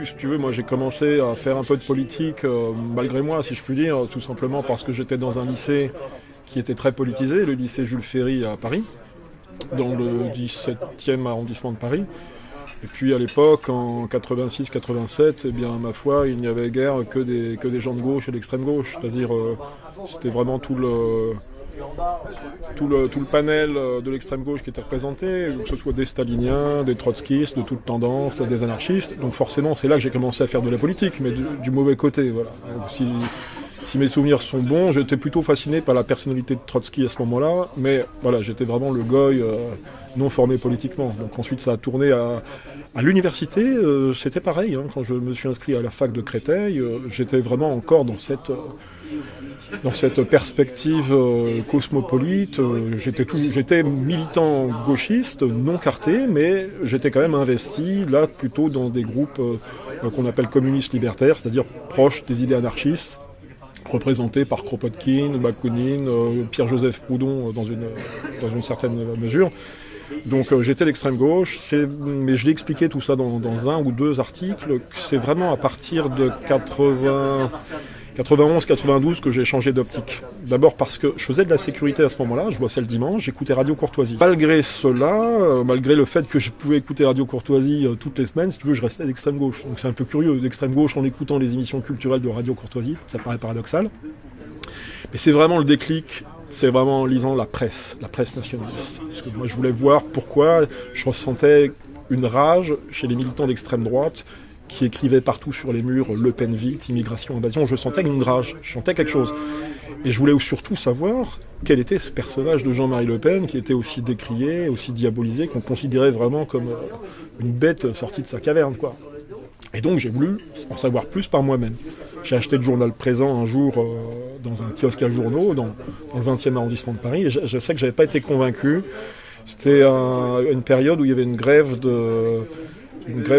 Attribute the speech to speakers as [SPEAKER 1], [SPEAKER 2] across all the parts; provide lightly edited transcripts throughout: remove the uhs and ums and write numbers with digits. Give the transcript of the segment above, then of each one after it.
[SPEAKER 1] début, si tu veux, moi j'ai commencé à faire un peu de politique, malgré moi, si je puis dire, tout simplement parce que j'étais dans un lycée qui était très politisé, le lycée Jules Ferry à Paris, dans le 17e arrondissement de Paris. Et puis à l'époque, en 86-87, eh bien, ma foi, il n'y avait guère que des gens de gauche et d'extrême gauche. C'est-à-dire, c'était vraiment tout le panel de l'extrême gauche qui était représenté, que ce soit des staliniens, des trotskistes, de toute tendance, des anarchistes. Donc forcément, c'est là que j'ai commencé à faire de la politique, mais du mauvais côté. Voilà. Donc, si mes souvenirs sont bons, j'étais plutôt fasciné par la personnalité de Trotsky à ce moment-là, mais voilà, j'étais vraiment le goy non formé politiquement. Donc ensuite, ça a tourné à l'université, c'était pareil. Hein, quand je me suis inscrit à la fac de Créteil, j'étais vraiment encore dans cette perspective cosmopolite. J'étais militant gauchiste, non carté, mais j'étais quand même investi, là, plutôt dans des groupes qu'on appelle communistes libertaires, c'est-à-dire proches des idées anarchistes, représentés par Kropotkin, Bakounine, Pierre-Joseph Proudhon dans une certaine mesure. Donc j'étais l'extrême gauche, mais je l'ai expliqué tout ça dans un ou deux articles, que c'est vraiment à partir de 91-92 que j'ai changé d'optique. D'abord parce que je faisais de la sécurité à ce moment-là, je bossais le dimanche, j'écoutais Radio Courtoisie. Malgré cela, malgré le fait que je pouvais écouter Radio Courtoisie toutes les semaines, si tu veux, je restais d'extrême gauche. Donc c'est un peu curieux, d'extrême gauche en écoutant les émissions culturelles de Radio Courtoisie, ça paraît paradoxal. Mais c'est vraiment le déclic, c'est vraiment en lisant la presse nationaliste. Parce que moi je voulais voir pourquoi je ressentais une rage chez les militants d'extrême droite qui écrivaient partout sur les murs « Le Pen vite, immigration, invasion ». Je sentais une rage, je sentais quelque chose. Et je voulais surtout savoir quel était ce personnage de Jean-Marie Le Pen qui était aussi décrié, aussi diabolisé, qu'on considérait vraiment comme une bête sortie de sa caverne, quoi. Et donc j'ai voulu en savoir plus par moi-même. J'ai acheté le journal Présent un jour dans un kiosque à journaux dans le 20e arrondissement de Paris, et je sais que je n'avais pas été convaincu. C'était une période où il y avait une grève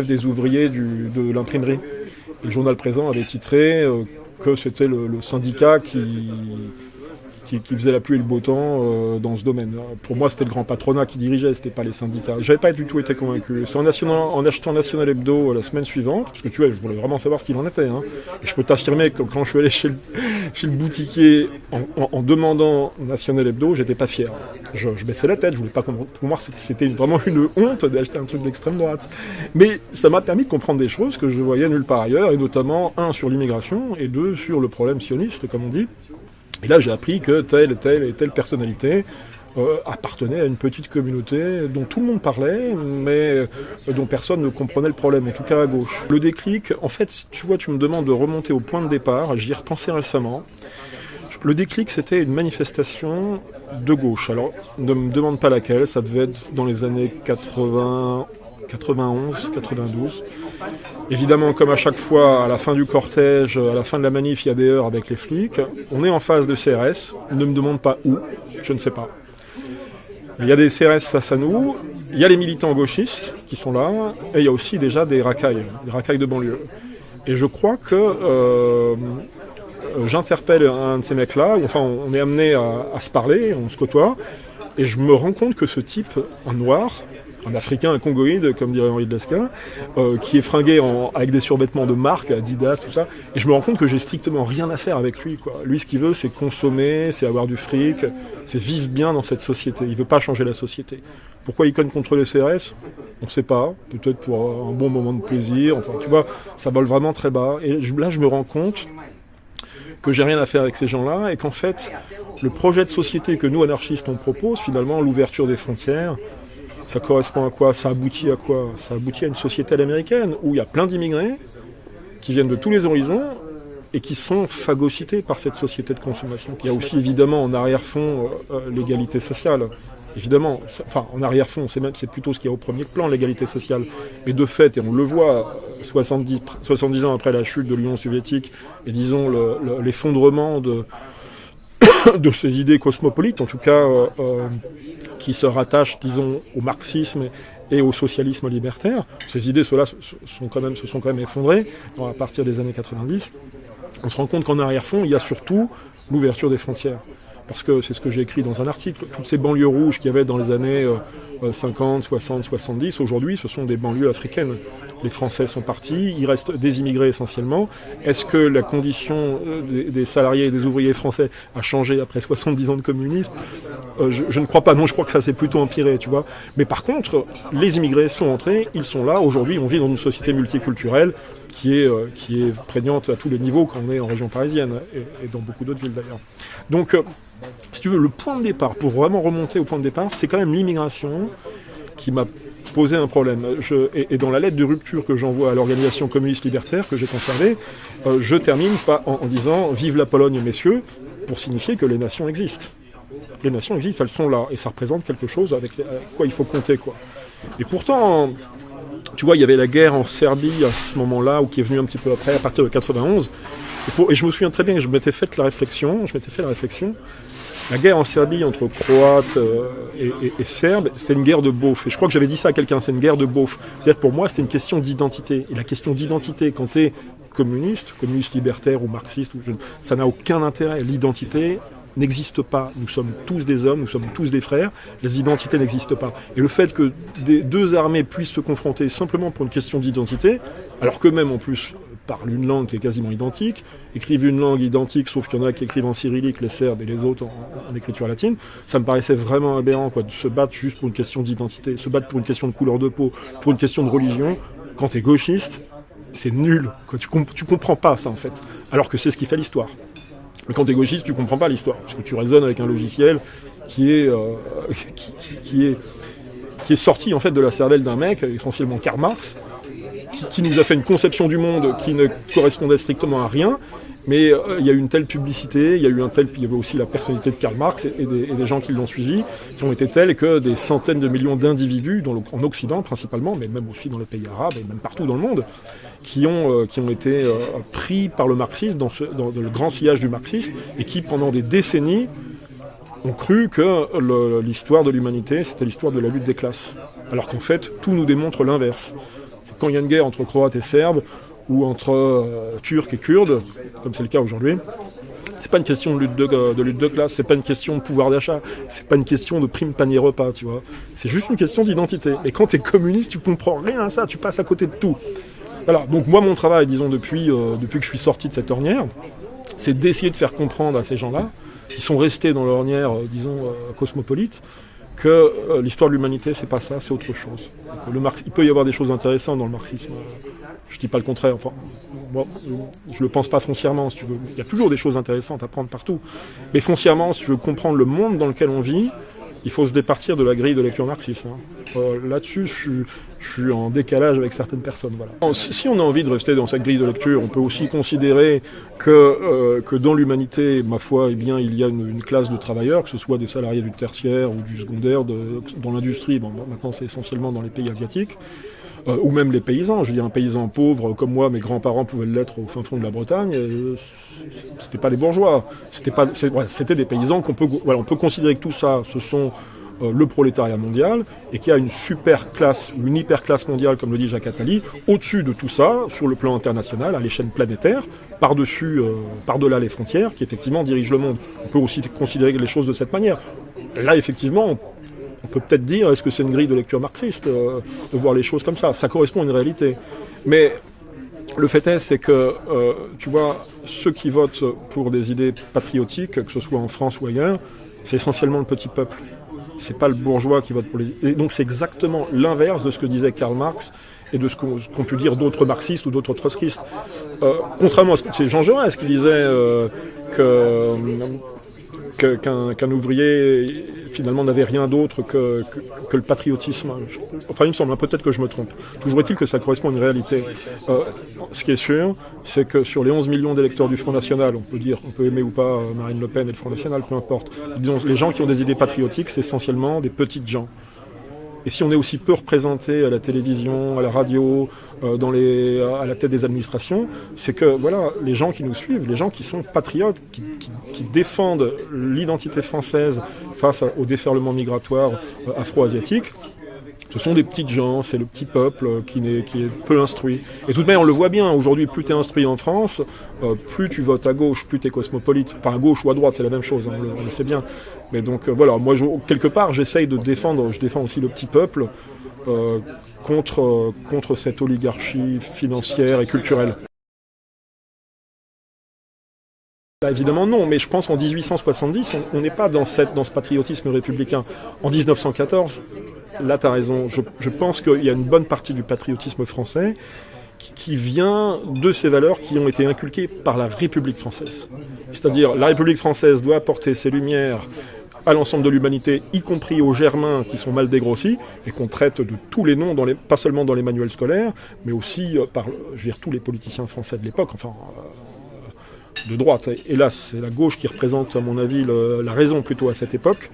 [SPEAKER 1] des ouvriers de l'imprimerie. Et le journal Présent avait titré que c'était le syndicat qui faisait la pluie et le beau temps dans ce domaine. Pour moi, c'était le grand patronat qui dirigeait, c'était pas les syndicats. J'avais pas du tout été convaincu. C'est en achetant National Hebdo la semaine suivante, parce que tu vois, je voulais vraiment savoir ce qu'il en était. Hein. Et je peux t'affirmer que quand je suis allé chez le boutiquier en demandant National Hebdo, j'étais pas fier. Je baissais la tête, je voulais pas comprendre. Pour moi, c'était vraiment une honte d'acheter un truc d'extrême droite. Mais ça m'a permis de comprendre des choses que je voyais nulle part ailleurs, et notamment, un, sur l'immigration, et deux, sur le problème sioniste, comme on dit. Et là, j'ai appris que telle et telle personnalité appartenait à une petite communauté dont tout le monde parlait, mais dont personne ne comprenait le problème, en tout cas à gauche. Le déclic, en fait, tu vois, tu me demandes de remonter au point de départ, j'y ai repensé récemment. Le déclic, c'était une manifestation de gauche. Alors, ne me demande pas laquelle, ça devait être dans les années 80... 91, 92. Évidemment, comme à chaque fois, à la fin du cortège, à la fin de la manif, il y a des heurts avec les flics. On est en face de CRS, ne me demande pas où, je ne sais pas. Il y a des CRS face à nous, il y a les militants gauchistes qui sont là, et il y a aussi déjà des racailles de banlieue. Et je crois que j'interpelle un de ces mecs-là, enfin on est amené à se parler, on se côtoie, et je me rends compte que ce type, un noir, un Africain, un Congoïde, comme dirait Henri de Lesquen, qui est fringué avec des survêtements de marque, Adidas, tout ça. Et je me rends compte que j'ai strictement rien à faire avec lui, quoi. Lui, ce qu'il veut, c'est consommer, c'est avoir du fric, c'est vivre bien dans cette société. Il veut pas changer la société. Pourquoi il conne contre les CRS ? On ne sait pas. Peut-être pour un bon moment de plaisir. Enfin, tu vois, ça vole vraiment très bas. Et là, je me rends compte que j'ai rien à faire avec ces gens-là et qu'en fait, le projet de société que nous, anarchistes, on propose, finalement, l'ouverture des frontières, ça correspond à quoi ? Ça aboutit à quoi ? Ça aboutit à une société à l'américaine où il y a plein d'immigrés qui viennent de tous les horizons et qui sont phagocytés par cette société de consommation. Il y a aussi évidemment en arrière-fond l'égalité sociale. Évidemment, enfin en arrière-fond, c'est plutôt ce qu'il y a au premier plan, l'égalité sociale. Mais de fait, et on le voit 70 ans après la chute de l'Union soviétique et disons l'effondrement de ces idées cosmopolites, en tout cas qui se rattachent, disons, au marxisme et au socialisme libertaire. Ces idées, ceux-là, se sont quand même effondrées à partir des années 90. On se rend compte qu'en arrière-fond, il y a surtout l'ouverture des frontières. Parce que c'est ce que j'ai écrit dans un article, toutes ces banlieues rouges qu'il y avait dans les années 50, 60, 70, aujourd'hui ce sont des banlieues africaines. Les Français sont partis, il reste des immigrés essentiellement. Est-ce que la condition des salariés et des ouvriers français a changé après 70 ans de communisme ? Je ne crois pas, non, je crois que ça s'est plutôt empiré, tu vois. Mais par contre, les immigrés sont entrés, ils sont là. Aujourd'hui, on vit dans une société multiculturelle qui est prégnante à tous les niveaux quand on est en région parisienne et dans beaucoup d'autres villes d'ailleurs. Donc, si tu veux, le point de départ, pour vraiment remonter au point de départ, c'est quand même l'immigration qui m'a posé un problème. Et dans la lettre de rupture que j'envoie à l'organisation communiste libertaire que j'ai conservée, je termine en disant « Vive la Pologne, messieurs », pour signifier que les nations existent. Les nations existent, elles sont là, et ça représente quelque chose avec quoi il faut compter, quoi. Et pourtant, tu vois, il y avait la guerre en Serbie à ce moment-là, ou qui est venue un petit peu après, à partir de 91, et je me souviens très bien que je m'étais fait la réflexion, la guerre en Serbie entre Croates et Serbes, c'était une guerre de beauf. Et je crois que j'avais dit ça à quelqu'un, c'est une guerre de beauf. C'est-à-dire que pour moi, c'était une question d'identité. Et la question d'identité, quand tu es communiste libertaire ou marxiste, ça n'a aucun intérêt. L'identité n'existe pas. Nous sommes tous des hommes, nous sommes tous des frères. Les identités n'existent pas. Et le fait que deux armées puissent se confronter simplement pour une question d'identité, alors qu'eux-mêmes en plus parlent une langue qui est quasiment identique, écrivent une langue identique, sauf qu'il y en a qui écrivent en cyrillique, les Serbes, et les autres en écriture latine, ça me paraissait vraiment aberrant, quoi, de se battre juste pour une question d'identité, se battre pour une question de couleur de peau, pour une question de religion. Quand tu es gauchiste, c'est nul, quoi. Tu comprends pas ça en fait, alors que c'est ce qui fait l'histoire. Mais quand tu es gauchiste, tu comprends pas l'histoire, parce que tu raisonnes avec un logiciel qui est sorti en fait de la cervelle d'un mec, essentiellement Karl Marx, qui nous a fait une conception du monde qui ne correspondait strictement à rien, mais il y a eu une telle publicité, il y avait aussi la personnalité de Karl Marx et des gens qui l'ont suivi, qui ont été tels que des centaines de millions d'individus, en Occident principalement, mais même aussi dans les pays arabes et même partout dans le monde, qui ont été pris par le marxisme, dans le grand sillage du marxisme, et qui pendant des décennies ont cru que l'histoire de l'humanité, c'était l'histoire de la lutte des classes. Alors qu'en fait, tout nous démontre l'inverse. Quand il y a une guerre entre Croates et Serbes, ou entre Turcs et Kurdes, comme c'est le cas aujourd'hui, c'est pas une question de lutte de classe, c'est pas une question de pouvoir d'achat, c'est pas une question de prime panier repas, tu vois. C'est juste une question d'identité. Et quand tu es communiste, tu comprends rien à ça, tu passes à côté de tout. Voilà, donc moi mon travail, disons, depuis que je suis sorti de cette ornière, c'est d'essayer de faire comprendre à ces gens-là, qui sont restés dans l'ornière, cosmopolite, que l'histoire de l'humanité, c'est pas ça, c'est autre chose. Donc, il peut y avoir des choses intéressantes dans le marxisme. Je dis pas le contraire. Enfin, moi, je le pense pas foncièrement, si tu veux. Il y a toujours des choses intéressantes à prendre partout. Mais foncièrement, si tu veux comprendre le monde dans lequel on vit, il faut se départir de la grille de lecture marxiste. Là-dessus, je suis en décalage avec certaines personnes. Voilà. Si on a envie de rester dans cette grille de lecture, on peut aussi considérer que dans l'humanité, ma foi, eh bien, il y a une classe de travailleurs, que ce soit des salariés du tertiaire ou du secondaire, dans l'industrie. Bon, maintenant, c'est essentiellement dans les pays asiatiques. Ou même les paysans. Je veux dire, un paysan pauvre comme moi, mes grands-parents pouvaient l'être au fin fond de la Bretagne, c'était pas des bourgeois, c'était des paysans on peut considérer que tout ça, ce sont le prolétariat mondial, et qu'il y a une super classe, ou une hyper classe mondiale, comme le dit Jacques Attali, au-dessus de tout ça, sur le plan international, à l'échelle planétaire, par-delà les frontières, qui effectivement dirigent le monde. On peut aussi considérer les choses de cette manière. Là, effectivement, on peut peut-être dire, est-ce que c'est une grille de lecture marxiste de voir les choses comme ça ? Ça correspond à une réalité. Mais le fait est, c'est que, tu vois, ceux qui votent pour des idées patriotiques, que ce soit en France ou ailleurs, c'est essentiellement le petit peuple. C'est pas le bourgeois qui vote pour les idées. Et donc c'est exactement l'inverse de ce que disait Karl Marx et de ce qu'ont pu dire d'autres marxistes ou d'autres trotskistes. Contrairement à ce que c'est Jean Jaurès qui disait qu'un ouvrier finalement n'avait rien d'autre que le patriotisme. Enfin, il me semble, peut-être que je me trompe. Toujours est-il que ça correspond à une réalité. Ce qui est sûr, c'est que sur les 11 millions d'électeurs du Front National, on peut aimer ou pas Marine Le Pen et le Front National, peu importe. Disons, les gens qui ont des idées patriotiques, c'est essentiellement des petites gens. Et si on est aussi peu représenté à la télévision, à la radio, à la tête des administrations, c'est que voilà, les gens qui nous suivent, les gens qui sont patriotes, qui défendent l'identité française face au déferlement migratoire afro-asiatique, Ce sont des petites gens, c'est le petit peuple qui est peu instruit. Et tout de même, on le voit bien, aujourd'hui, plus tu es instruit en France, plus tu votes à gauche, plus tu es cosmopolite. Enfin, à gauche ou à droite, c'est la même chose, hein, on le sait bien. Mais donc, voilà, moi, quelque part, je défends aussi le petit peuple contre cette oligarchie financière et culturelle. Bah, évidemment non, mais je pense qu'en 1870, on n'est pas dans ce patriotisme républicain. En 1914, là tu as raison, je pense qu'il y a une bonne partie du patriotisme français qui vient de ces valeurs qui ont été inculquées par la République française. C'est-à-dire la République française doit apporter ses lumières à l'ensemble de l'humanité, y compris aux Germains qui sont mal dégrossis, et qu'on traite de tous les noms, pas seulement dans les manuels scolaires, mais aussi par tous les politiciens français de l'époque, de droite. Et là, c'est la gauche qui représente, à mon avis, la raison plutôt à cette époque.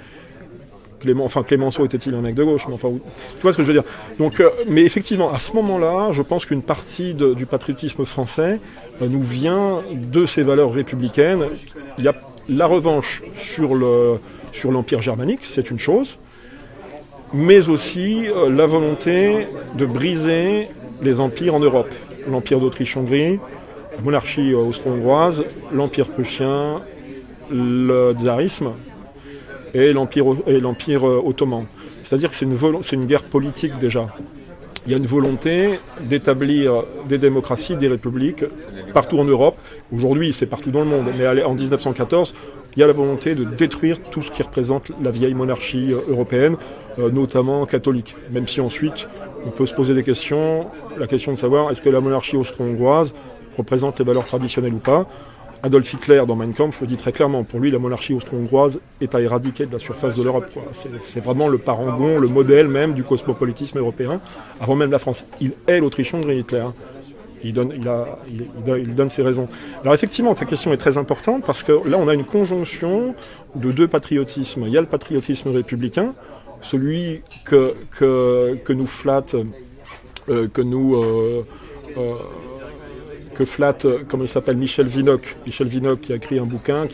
[SPEAKER 1] Clémenceau était-il un mec de gauche, mais tu vois ce que je veux dire. Donc, mais effectivement, à ce moment-là, je pense qu'une partie du patriotisme français nous vient de ces valeurs républicaines. Il y a la revanche sur l'Empire germanique, c'est une chose, mais aussi la volonté de briser les empires en Europe. L'Empire d'Autriche-Hongrie, la monarchie austro-hongroise, l'Empire prussien, le tsarisme et l'Empire ottoman. C'est-à-dire que c'est une guerre politique déjà. Il y a une volonté d'établir des démocraties, des républiques partout en Europe. Aujourd'hui, c'est partout dans le monde, mais en 1914, il y a la volonté de détruire tout ce qui représente la vieille monarchie européenne, notamment catholique. Même si ensuite, on peut se poser des questions, la question de savoir est-ce que la monarchie austro-hongroise représente les valeurs traditionnelles ou pas. Adolf Hitler, dans Mein Kampf, le dit très clairement. Pour lui, la monarchie austro-hongroise est à éradiquer de la surface de l'Europe. C'est vraiment le parangon, le modèle même du cosmopolitisme européen, avant même la France. Il est l'Autriche-Hongrie, Hitler. Il donne ses raisons. Alors effectivement, ta question est très importante, parce que là, on a une conjonction de deux patriotismes. Il y a le patriotisme républicain, celui que nous flatte, que flatte, comme il s'appelle, Michel Vinocq. Michel Vinocq qui a écrit un bouquin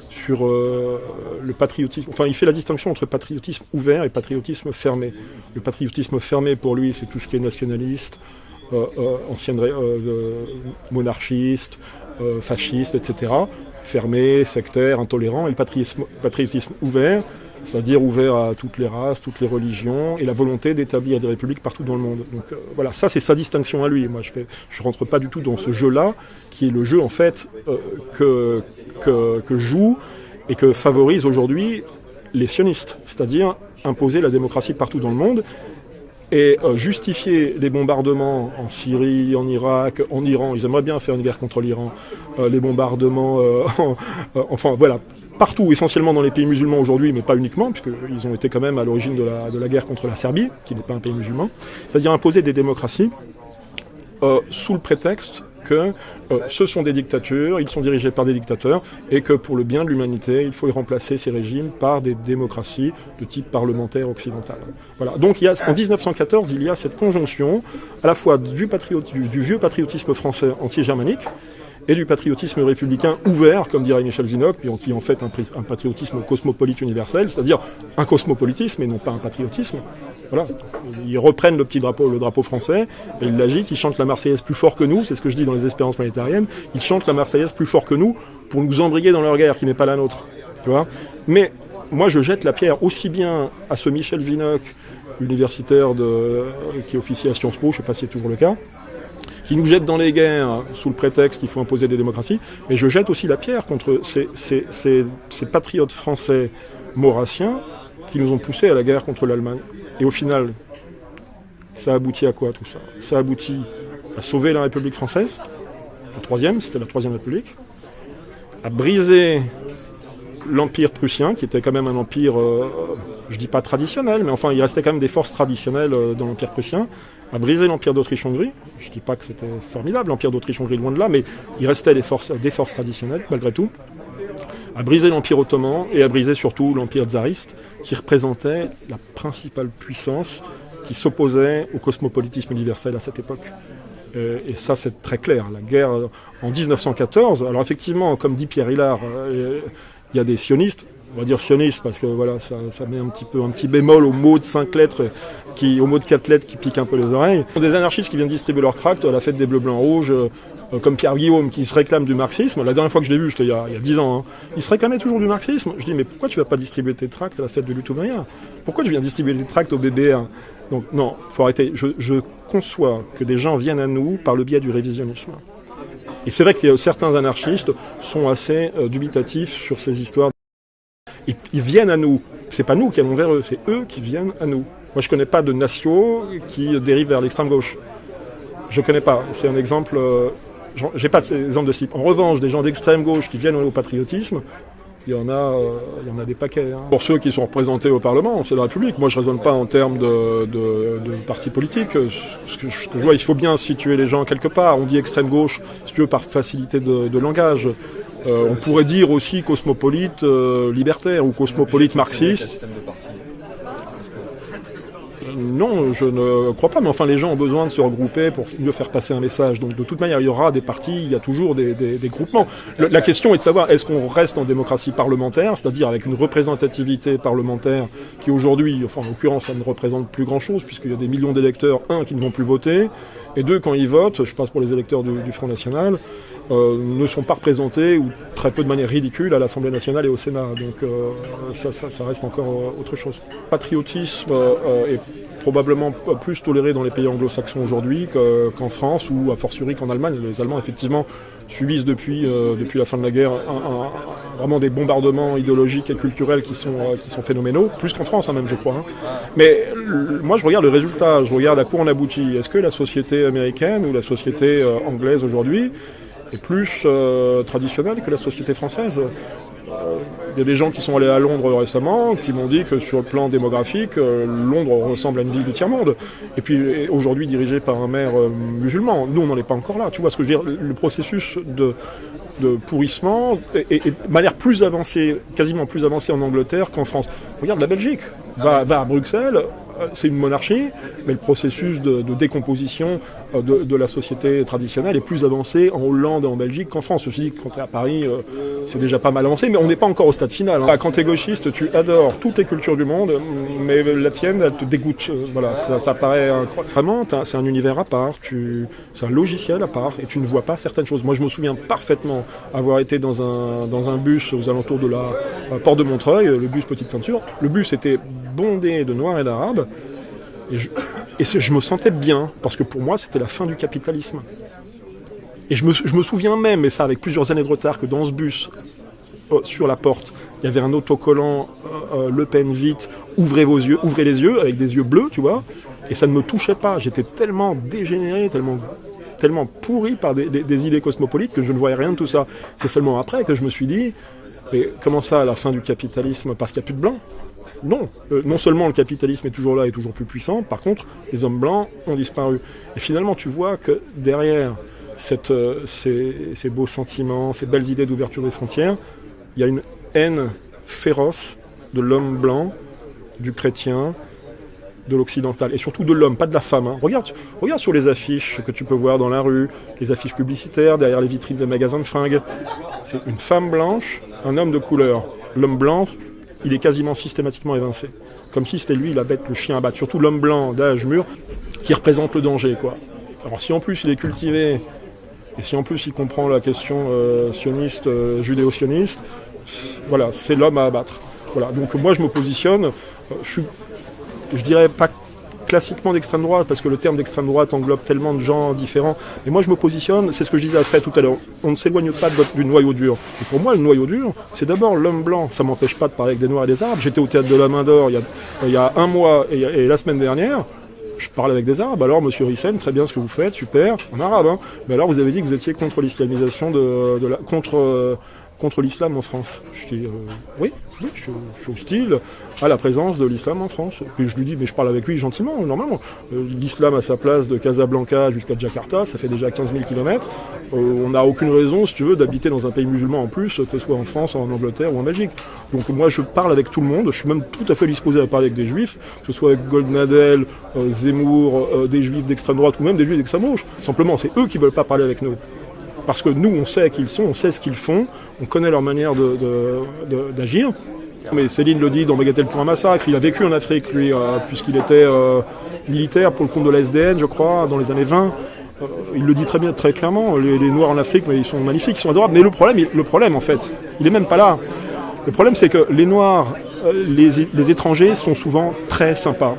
[SPEAKER 1] sur le patriotisme. Enfin, il fait la distinction entre patriotisme ouvert et patriotisme fermé. Le patriotisme fermé, pour lui, c'est tout ce qui est nationaliste, monarchiste, fasciste, etc. Fermé, sectaire, intolérant. Et le patriotisme ouvert, c'est-à-dire ouvert à toutes les races, toutes les religions, et la volonté d'établir des républiques partout dans le monde. Donc voilà, ça c'est sa distinction à lui. Moi je rentre pas du tout dans ce jeu-là, qui est le jeu en fait que jouent et que favorisent aujourd'hui les sionistes, c'est-à-dire imposer la démocratie partout dans le monde, et justifier les bombardements en Syrie, en Irak, en Iran. Ils aimeraient bien faire une guerre contre l'Iran, les bombardements, enfin voilà, partout, essentiellement dans les pays musulmans aujourd'hui, mais pas uniquement, puisqu'ils ont été quand même à l'origine de la guerre contre la Serbie, qui n'est pas un pays musulman, c'est-à-dire imposer des démocraties sous le prétexte que ce sont des dictatures, ils sont dirigés par des dictateurs, et que pour le bien de l'humanité, il faut y remplacer ces régimes par des démocraties de type parlementaire occidental. Voilà. Donc en 1914, il y a cette conjonction à la fois du vieux patriotisme français anti-germanique, et du patriotisme républicain ouvert, comme dirait Michel Vinocq, qui est en fait un patriotisme cosmopolite universel, c'est-à-dire un cosmopolitisme et non pas un patriotisme. Voilà. Ils reprennent le drapeau français, et ils l'agitent, ils chantent la Marseillaise plus fort que nous, c'est ce que je dis dans les Espérances planétariennes, ils chantent la Marseillaise plus fort que nous pour nous embriguer dans leur guerre, qui n'est pas la nôtre. Tu vois ? Mais moi, je jette la pierre aussi bien à ce Michel Vinocq, universitaire qui officie à Sciences Po, je ne sais pas si c'est toujours le cas, qui nous jette dans les guerres sous le prétexte qu'il faut imposer des démocraties, mais je jette aussi la pierre contre ces patriotes français maurassiens qui nous ont poussés à la guerre contre l'Allemagne. Et au final, ça aboutit à quoi tout ça ? Ça aboutit à sauver la République française, c'était la Troisième République, à briser l'Empire prussien, qui était quand même un empire, je dis pas traditionnel, mais enfin il restait quand même des forces traditionnelles dans l'Empire prussien, à briser l'Empire d'Autriche-Hongrie. Je ne dis pas que c'était formidable, l'Empire d'Autriche-Hongrie, loin de là, mais il restait des forces traditionnelles, malgré tout. À briser l'Empire ottoman et à briser surtout l'Empire tsariste, qui représentait la principale puissance qui s'opposait au cosmopolitisme universel à cette époque. Et ça, c'est très clair. La guerre en 1914, alors effectivement, comme dit Pierre Hillard, il y a des sionistes. On va dire sioniste parce que voilà, ça met un petit bémol au mot de 5 lettres au mot de 4 lettres qui piquent un peu les oreilles. Des anarchistes qui viennent distribuer leurs tracts à la fête des Bleus, Blancs, Rouges, comme Pierre Guillaume qui se réclame du marxisme. La dernière fois que je l'ai vu, c'était il y a 10 ans, hein. Il se réclamait toujours du marxisme. Je dis, mais pourquoi tu vas pas distribuer tes tracts à la fête de lutte ouvrière? Pourquoi tu viens distribuer tes tracts au BBR? Donc non, faut arrêter. Je conçois que des gens viennent à nous par le biais du révisionnisme. Et c'est vrai que certains anarchistes sont assez dubitatifs sur ces histoires. Ils viennent à nous. C'est pas nous qui allons vers eux, c'est eux qui viennent à nous. Moi, je connais pas de nationaux qui dérivent vers l'extrême gauche. Je connais pas. C'est un exemple. J'ai pas d'exemple de ce type. En revanche, des gens d'extrême gauche qui viennent au patriotisme, il y en a des paquets. Hein. Pour ceux qui sont représentés au Parlement, c'est la République. Moi, je raisonne pas en termes de partis politiques. Ce que je vois, il faut bien situer les gens quelque part. On dit extrême gauche, si tu veux, par facilité de langage. On pourrait dire aussi cosmopolite libertaire ou cosmopolite marxiste. Non, je ne crois pas, mais enfin les gens ont besoin de se regrouper pour mieux faire passer un message. Donc de toute manière, il y aura des partis, il y a toujours des groupements. La question est de savoir, est-ce qu'on reste en démocratie parlementaire, c'est-à-dire avec une représentativité parlementaire qui aujourd'hui, enfin en l'occurrence, ça ne représente plus grand-chose, puisqu'il y a des millions d'électeurs, qui ne vont plus voter, et deux, quand ils votent, je passe pour les électeurs du Front National, ne sont pas représentés, ou très peu de manière ridicule, à l'Assemblée nationale et au Sénat. Donc ça reste encore autre chose. Le patriotisme est probablement plus toléré dans les pays anglo-saxons aujourd'hui qu'en France, ou a fortiori qu'en Allemagne. Les Allemands, effectivement, subissent depuis la fin de la guerre vraiment des bombardements idéologiques et culturels qui sont phénoménaux, plus qu'en France même, je crois. Hein. Mais moi, je regarde le résultat, je regarde à quoi on aboutit. Est-ce que la société américaine ou la société anglaise aujourd'hui est plus traditionnelle que la société française? Il y a des gens qui sont allés à Londres récemment qui m'ont dit que sur le plan démographique, Londres ressemble à une ville du tiers-monde. Et puis aujourd'hui dirigée par un maire musulman. Nous, on n'en est pas encore là. Tu vois ce que je veux dire? Le processus de pourrissement est de manière plus avancée, quasiment plus avancée en Angleterre qu'en France. Regarde la Belgique. Va à Bruxelles. C'est une monarchie, mais le processus de décomposition de la société traditionnelle est plus avancé en Hollande et en Belgique qu'en France. Ceci dit, quand tu es à Paris, c'est déjà pas mal avancé, mais on n'est pas encore au stade final. Hein. Quand tu es gauchiste, tu adores toutes les cultures du monde, mais la tienne, elle te dégoûte. Voilà, ça paraît incroyable. Vraiment, c'est un univers à part, c'est un logiciel à part, et tu ne vois pas certaines choses. Moi, je me souviens parfaitement avoir été dans un bus aux alentours de la porte de Montreuil, le bus Petite Ceinture. Le bus était bondé de Noirs et d'Arabes. Et je me sentais bien, parce que pour moi, c'était la fin du capitalisme. Et je me souviens même, et ça avec plusieurs années de retard, que dans ce bus, sur la porte, il y avait un autocollant Le Pen vite, ouvrez les yeux, avec des yeux bleus, tu vois, et ça ne me touchait pas. J'étais tellement dégénéré, tellement pourri par des idées cosmopolites que je ne voyais rien de tout ça. C'est seulement après que je me suis dit, mais comment ça, la fin du capitalisme, parce qu'il n'y a plus de blancs? Non, non seulement le capitalisme est toujours là et toujours plus puissant, par contre, les hommes blancs ont disparu. Et finalement, tu vois que derrière ces beaux sentiments, ces belles idées d'ouverture des frontières, il y a une haine féroce de l'homme blanc, du chrétien, de l'occidental, et surtout de l'homme, pas de la femme. Hein. Regarde sur les affiches que tu peux voir dans la rue, les affiches publicitaires, derrière les vitrines des magasins de fringues. C'est une femme blanche, un homme de couleur. L'homme blanc, il est quasiment systématiquement évincé. Comme si c'était lui la bête, le chien à battre. Surtout l'homme blanc d'âge mûr qui représente le danger, quoi. Alors si en plus il est cultivé, et si en plus il comprend la question sioniste, judéo-sioniste, voilà, c'est l'homme à abattre. Voilà. Donc moi je me positionne, je dirais pas classiquement d'extrême droite, parce que le terme d'extrême droite englobe tellement de gens différents. Et moi je me positionne, c'est ce que je disais à Fred tout à l'heure, on ne s'éloigne pas du noyau dur. Et pour moi le noyau dur, c'est d'abord l'homme blanc. Ça m'empêche pas de parler avec des Noirs et des Arabes. J'étais au théâtre de la Main d'Or il y a un mois et la semaine dernière, je parlais avec des Arabes. Alors monsieur Rissen, très bien ce que vous faites, super, en arabe. Hein. Mais alors vous avez dit que vous étiez contre l'islamisation contre l'islam en France. Je dis oui, je suis hostile à la présence de l'islam en France. Puis je lui dis, mais je parle avec lui gentiment, normalement. L'islam a sa place de Casablanca jusqu'à Jakarta, ça fait déjà 15 000 km. On n'a aucune raison, si tu veux, d'habiter dans un pays musulman en plus, que ce soit en France, en Angleterre ou en Belgique. Donc moi je parle avec tout le monde, je suis même tout à fait disposé à parler avec des juifs, que ce soit avec Goldnadel, Zemmour, des juifs d'extrême droite ou même des juifs d'extrême gauche. Simplement, c'est eux qui ne veulent pas parler avec nous. Parce que nous, on sait qui ils sont, on sait ce qu'ils font, on connaît leur manière d'agir. Mais Céline le dit dans Bagatelle pour un massacre, il a vécu en Afrique, lui, puisqu'il était militaire pour le compte de la SDN, je crois, dans les années 20. Il le dit très bien, très clairement, les Noirs en Afrique, mais ils sont magnifiques, ils sont adorables. Mais le problème, en fait, il est même pas là. Le problème, c'est que les Noirs, les étrangers sont souvent très sympas.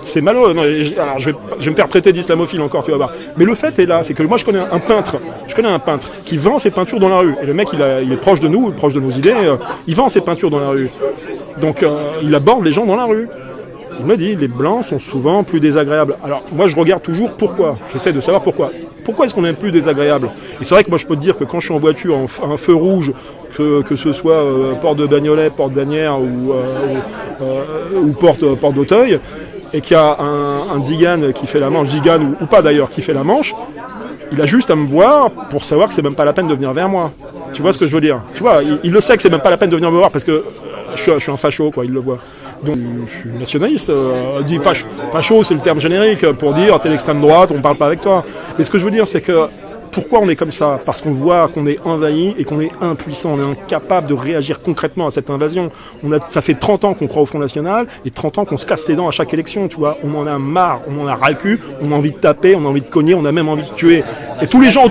[SPEAKER 1] C'est malheureux. Non, alors je vais me faire traiter d'islamophile encore, tu vas voir. Mais le fait est là, c'est que moi je connais un peintre qui vend ses peintures dans la rue. Et le mec, il est proche de nous, proche de nos idées, il vend ses peintures dans la rue. Donc il aborde les gens dans la rue. Il me dit, les blancs sont souvent plus désagréables. Alors moi je regarde toujours pourquoi. J'essaie de savoir pourquoi. Pourquoi est-ce qu'on est plus désagréable? Et c'est vrai que moi je peux te dire que quand je suis en voiture, à un feu rouge, que ce soit porte de Bagnolet, porte d'Asnières ou porte d'Auteuil, et qu'il y a un Zigane qui fait la manche, Zigane ou pas d'ailleurs, qui fait la manche, il a juste à me voir pour savoir que c'est même pas la peine de venir vers moi. Tu vois ce que je veux dire? Tu vois, il le sait que c'est même pas la peine de venir me voir parce que je suis un facho, quoi, il le voit. Donc je suis nationaliste, dit facho c'est le terme générique pour dire t'es l'extrême droite, on parle pas avec toi. Mais ce que je veux dire c'est que pourquoi on est comme ça? Parce qu'on voit qu'on est envahi et qu'on est impuissant, on est incapable de réagir concrètement à cette invasion. Ça fait 30 ans qu'on croit au Front National et 30 ans qu'on se casse les dents à chaque élection, tu vois. On en a marre, on en a ras le cul, on a envie de taper, on a envie de cogner, on a même envie de tuer. Et tous les gens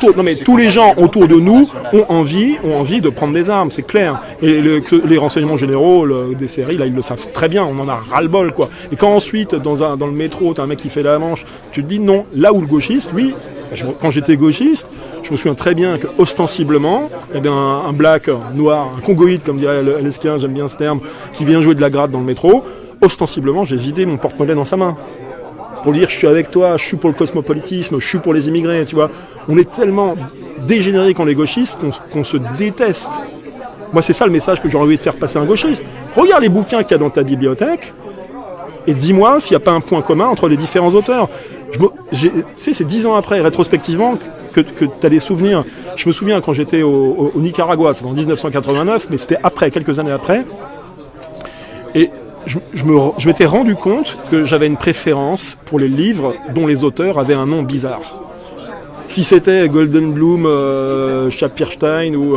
[SPEAKER 1] autour de nous ont envie de prendre des armes, c'est clair. Et les renseignements généraux, des séries, là, ils le savent très bien, on en a ras-le-bol, quoi. Et quand ensuite, dans le métro, t'as un mec qui fait la manche, tu te dis non, là où le gauchiste, lui, quand j'étais gauchiste, je me souviens très bien qu'ostensiblement, il y avait un black, noir, un congoïde, comme dirait l'Esquien, j'aime bien ce terme, qui vient jouer de la gratte dans le métro. Ostensiblement, j'ai vidé mon porte-monnaie dans sa main. Pour dire, je suis avec toi, je suis pour le cosmopolitisme, je suis pour les immigrés, tu vois. On est tellement dégénérés quand les gauchistes qu'on se déteste. Moi, c'est ça le message que j'aurais envie de faire passer à un gauchiste. Regarde les bouquins qu'il y a dans ta bibliothèque et dis-moi s'il n'y a pas un point commun entre les différents auteurs. Tu sais, c'est 10 ans après, rétrospectivement, que tu as des souvenirs. Je me souviens quand j'étais au Nicaragua, c'est en 1989, mais c'était après, quelques années après. Et je m'étais rendu compte que j'avais une préférence pour les livres dont les auteurs avaient un nom bizarre. Si c'était Goldenblum, Schapierstein ou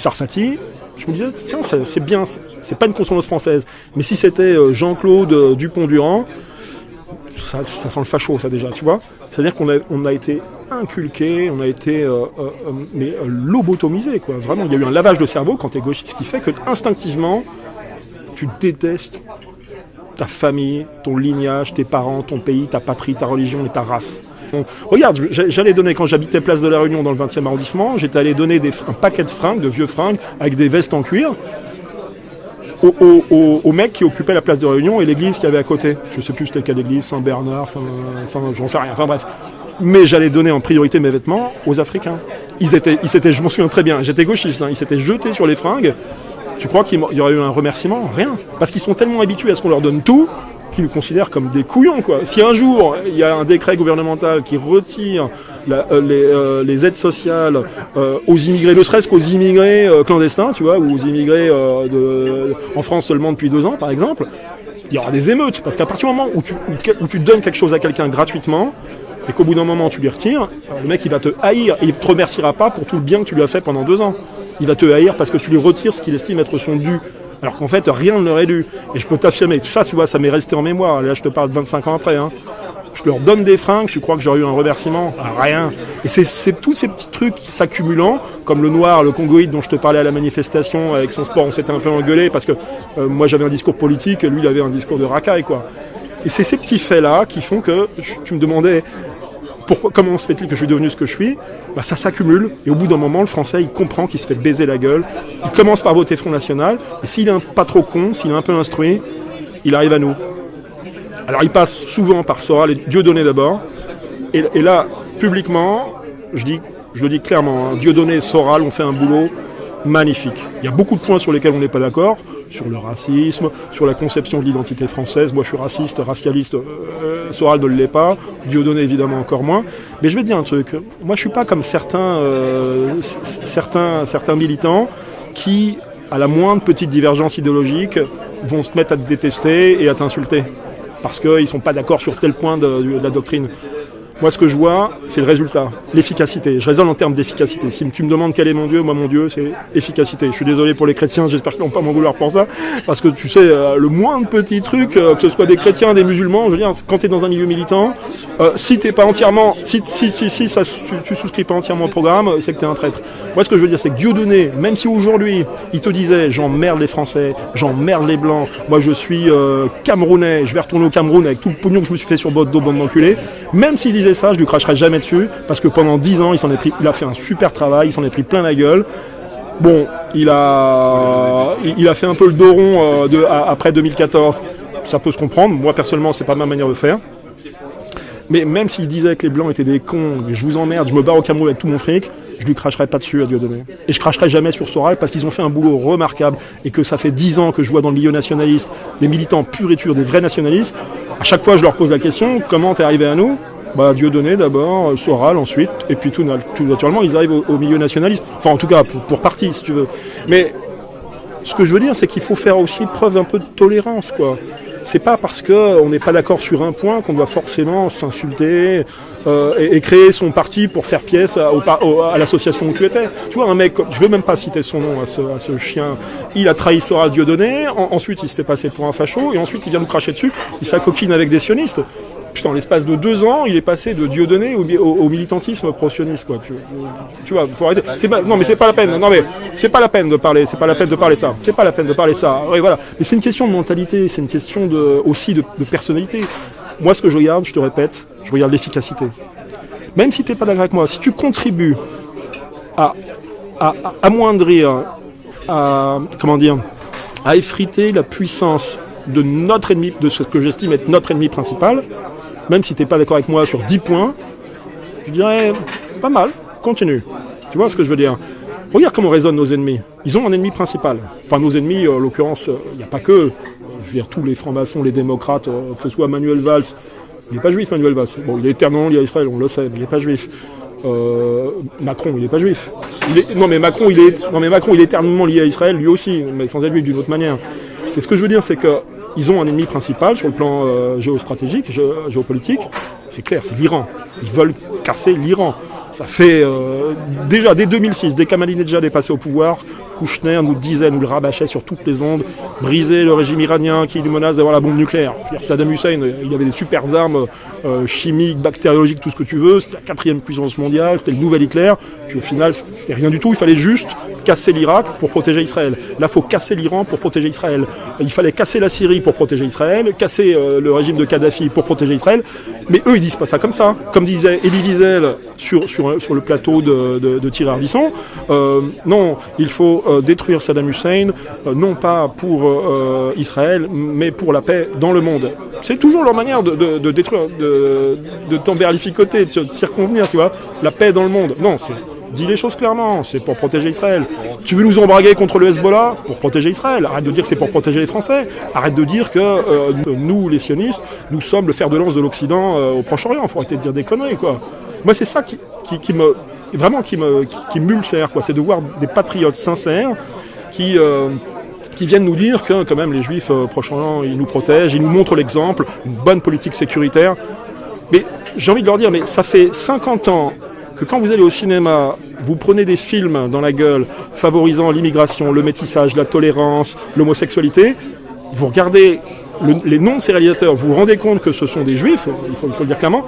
[SPEAKER 1] Sarfati, je me disais, tiens, c'est bien, c'est pas une consonance française. Mais si c'était Jean-Claude Dupont-Durand, ça sent le facho, ça déjà, tu vois. C'est-à-dire qu'on a été inculqué, on a été lobotomisé, quoi. Vraiment, il y a eu un lavage de cerveau quand t'es gauchiste, ce qui fait que instinctivement, tu détestes ta famille, ton lignage, tes parents, ton pays, ta patrie, ta religion et ta race. Bon, regarde, j'allais donner, quand j'habitais Place de la Réunion dans le 20e arrondissement, j'étais allé donner un paquet de fringues, de vieux fringues, avec des vestes en cuir, au mec qui occupait la Place de Réunion et l'église qu'il y avait à côté. Je sais plus c'était quelle église, Saint-Bernard, j'en sais rien, enfin bref. Mais j'allais donner en priorité mes vêtements aux Africains. Ils s'étaient, je m'en souviens très bien, j'étais gauchiste, ils s'étaient jetés sur les fringues. Tu crois qu'il y aurait eu un remerciement? Rien. Parce qu'ils sont tellement habitués à ce qu'on leur donne tout, qu'ils nous considèrent comme des couillons, quoi. Si un jour, il y a un décret gouvernemental qui retire les aides sociales aux immigrés, ne serait-ce qu'aux immigrés clandestins, tu vois, ou aux immigrés en France seulement depuis 2 ans, par exemple, il y aura des émeutes. Parce qu'à partir du moment où tu donnes quelque chose à quelqu'un gratuitement, et qu'au bout d'un moment tu lui retires, le mec il va te haïr et il ne te remerciera pas pour tout le bien que tu lui as fait pendant 2 ans. Il va te haïr parce que tu lui retires ce qu'il estime être son dû. Alors qu'en fait, rien ne leur est dû. Et je peux t'affirmer que ça, tu vois, ça m'est resté en mémoire. Là, je te parle de 25 ans après. Hein. Je leur donne des fringues, tu crois que j'aurais eu un remerciement? Rien. Et c'est tous ces petits trucs s'accumulant, comme le noir, le congoïde dont je te parlais à la manifestation, avec son sport, on s'était un peu engueulé parce que moi j'avais un discours politique et lui il avait un discours de racaille, quoi. Et c'est ces petits faits-là qui font que tu me demandais comment se fait-il que je suis devenu ce que je suis? Bah, ça s'accumule, et au bout d'un moment, le Français, il comprend qu'il se fait baiser la gueule. Il commence par voter Front National, et s'il est pas trop con, s'il est un peu instruit, il arrive à nous. Alors il passe souvent par Soral et Dieudonné d'abord, et là, publiquement, je le dis clairement, hein, Dieudonné et Soral ont fait un boulot magnifique. Il y a beaucoup de points sur lesquels on n'est pas d'accord, sur le racisme, sur la conception de l'identité française. Moi je suis raciste, racialiste, Soral ne l'est pas, Dieudonné évidemment encore moins. Mais je vais te dire un truc, moi je suis pas comme certains militants qui, à la moindre petite divergence idéologique, vont se mettre à te détester et à t'insulter, parce qu'ils ne sont pas d'accord sur tel point de la doctrine. Moi, ce que je vois, c'est le résultat, l'efficacité. Je raisonne en termes d'efficacité. Si tu me demandes quel est mon Dieu, moi, mon Dieu, c'est efficacité. Je suis désolé pour les chrétiens, j'espère qu'ils ne vont pas m'en vouloir pour ça, parce que tu sais, le moindre petit truc, que ce soit des chrétiens, des musulmans, je veux dire, quand tu es dans un milieu militant, si t'es pas entièrement, si tu souscris pas entièrement au programme, c'est que tu es un traître. Moi, ce que je veux dire, c'est que Dieudonné, même si aujourd'hui, il te disait, j'emmerde les Français, j'emmerde les Blancs, moi, je suis Camerounais, je vais retourner au Cameroun avec tout le pognon que je me suis fait sur bord d'eau, bande d'enculé. Même s'il disait ça, je lui cracherais jamais dessus, parce que pendant 10 ans, il a fait un super travail, il s'en est pris plein la gueule. Bon, il a fait un peu le dos rond après 2014, ça peut se comprendre. Moi, personnellement, c'est pas ma manière de faire. Mais même s'il disait que les Blancs étaient des cons, je vous emmerde, je me barre au Cameroun avec tout mon fric, je lui cracherai pas dessus à Dieudonné. Et je cracherai jamais sur Soral parce qu'ils ont fait un boulot remarquable et que ça fait 10 ans que je vois dans le milieu nationaliste des militants purs et durs, des vrais nationalistes. À chaque fois, je leur pose la question, comment t'es arrivé à nous ? Dieudonné d'abord, Soral ensuite, et puis tout naturellement, ils arrivent au milieu nationaliste. Enfin, en tout cas, pour partie, si tu veux. Mais ce que je veux dire, c'est qu'il faut faire aussi preuve un peu de tolérance, quoi. C'est pas parce qu'on n'est pas d'accord sur un point qu'on doit forcément s'insulter et créer son parti pour faire pièce à l'association où tu étais. Tu vois, un mec, je veux même pas citer son nom à ce chien, il a trahi Soral Dieudonné, ensuite il se fait passer pour un facho, et ensuite il vient nous cracher dessus, il s'acoquine avec des sionistes. Putain, en l'espace de 2 ans, il est passé de Dieudonné au militantisme pro-sioniste, quoi. Tu vois, faut arrêter. Non, mais c'est pas la peine. Non, mais c'est pas la peine de parler. C'est pas la peine de parler de ça. C'est pas la peine de parler de ça. Oui, voilà. Mais c'est une question de mentalité. C'est une question aussi de personnalité. Moi, ce que je regarde, je te répète, je regarde l'efficacité. Même si t'es pas d'accord avec moi, si tu contribues à amoindrir, à effriter la puissance de notre ennemi, de ce que j'estime être notre ennemi principal, même si tu n'es pas d'accord avec moi sur 10 points, je dirais pas mal, continue. Tu vois ce que je veux dire ? Regarde comment raisonnent nos ennemis. Ils ont un ennemi principal. Enfin, nos ennemis, en l'occurrence, il n'y a pas que. Je veux dire, tous les francs-maçons, les démocrates, que ce soit Manuel Valls. Il n'est pas juif, Manuel Valls. Bon, il est éternellement lié à Israël, on le sait, mais il n'est pas juif. Macron, il n'est pas juif. Macron, il est éternellement lié à Israël, lui aussi, mais sans être juif d'une autre manière. Et ce que je veux dire, c'est qu'ils ont un ennemi principal sur le plan géostratégique, géopolitique. C'est clair, c'est l'Iran. Ils veulent casser l'Iran. Ça fait déjà dès 2006, dès qu'Ahmadinejad est passé au pouvoir, Kouchner nous disait, nous le rabâchait sur toutes les ondes, briser le régime iranien qui lui menace d'avoir la bombe nucléaire. Saddam Hussein, il avait des super armes chimiques, bactériologiques, tout ce que tu veux. C'était la 4e puissance mondiale, c'était le nouvel Hitler. Puis au final, c'était rien du tout. Il fallait juste casser l'Irak pour protéger Israël. Là, il faut casser l'Iran pour protéger Israël. Il fallait casser la Syrie pour protéger Israël, casser le régime de Kadhafi pour protéger Israël. Mais eux, ils disent pas ça comme ça. Comme disait Elie Wiesel sur le plateau de Thierry Ardisson, non, il faut détruire Saddam Hussein, non pas pour Israël, mais pour la paix dans le monde. C'est toujours leur manière de détruire, de t'emberlificoter, de circonvenir, tu vois. La paix dans le monde. Non, dis les choses clairement, c'est pour protéger Israël. Tu veux nous embraguer contre le Hezbollah ? Pour protéger Israël. Arrête de dire que c'est pour protéger les Français. Arrête de dire que nous, les sionistes, nous sommes le fer de lance de l'Occident au Proche-Orient. Faut arrêter de dire des conneries, quoi. Moi, c'est ça qui m'ulcère, quoi. C'est de voir des patriotes sincères qui viennent nous dire que, quand même, les Juifs Proche-Orient, ils nous protègent, ils nous montrent l'exemple, une bonne politique sécuritaire. Mais j'ai envie de leur dire, mais ça fait 50 ans que quand vous allez au cinéma, vous prenez des films dans la gueule favorisant l'immigration, le métissage, la tolérance, l'homosexualité, vous regardez les noms de ces réalisateurs, vous vous rendez compte que ce sont des Juifs, il faut le dire clairement,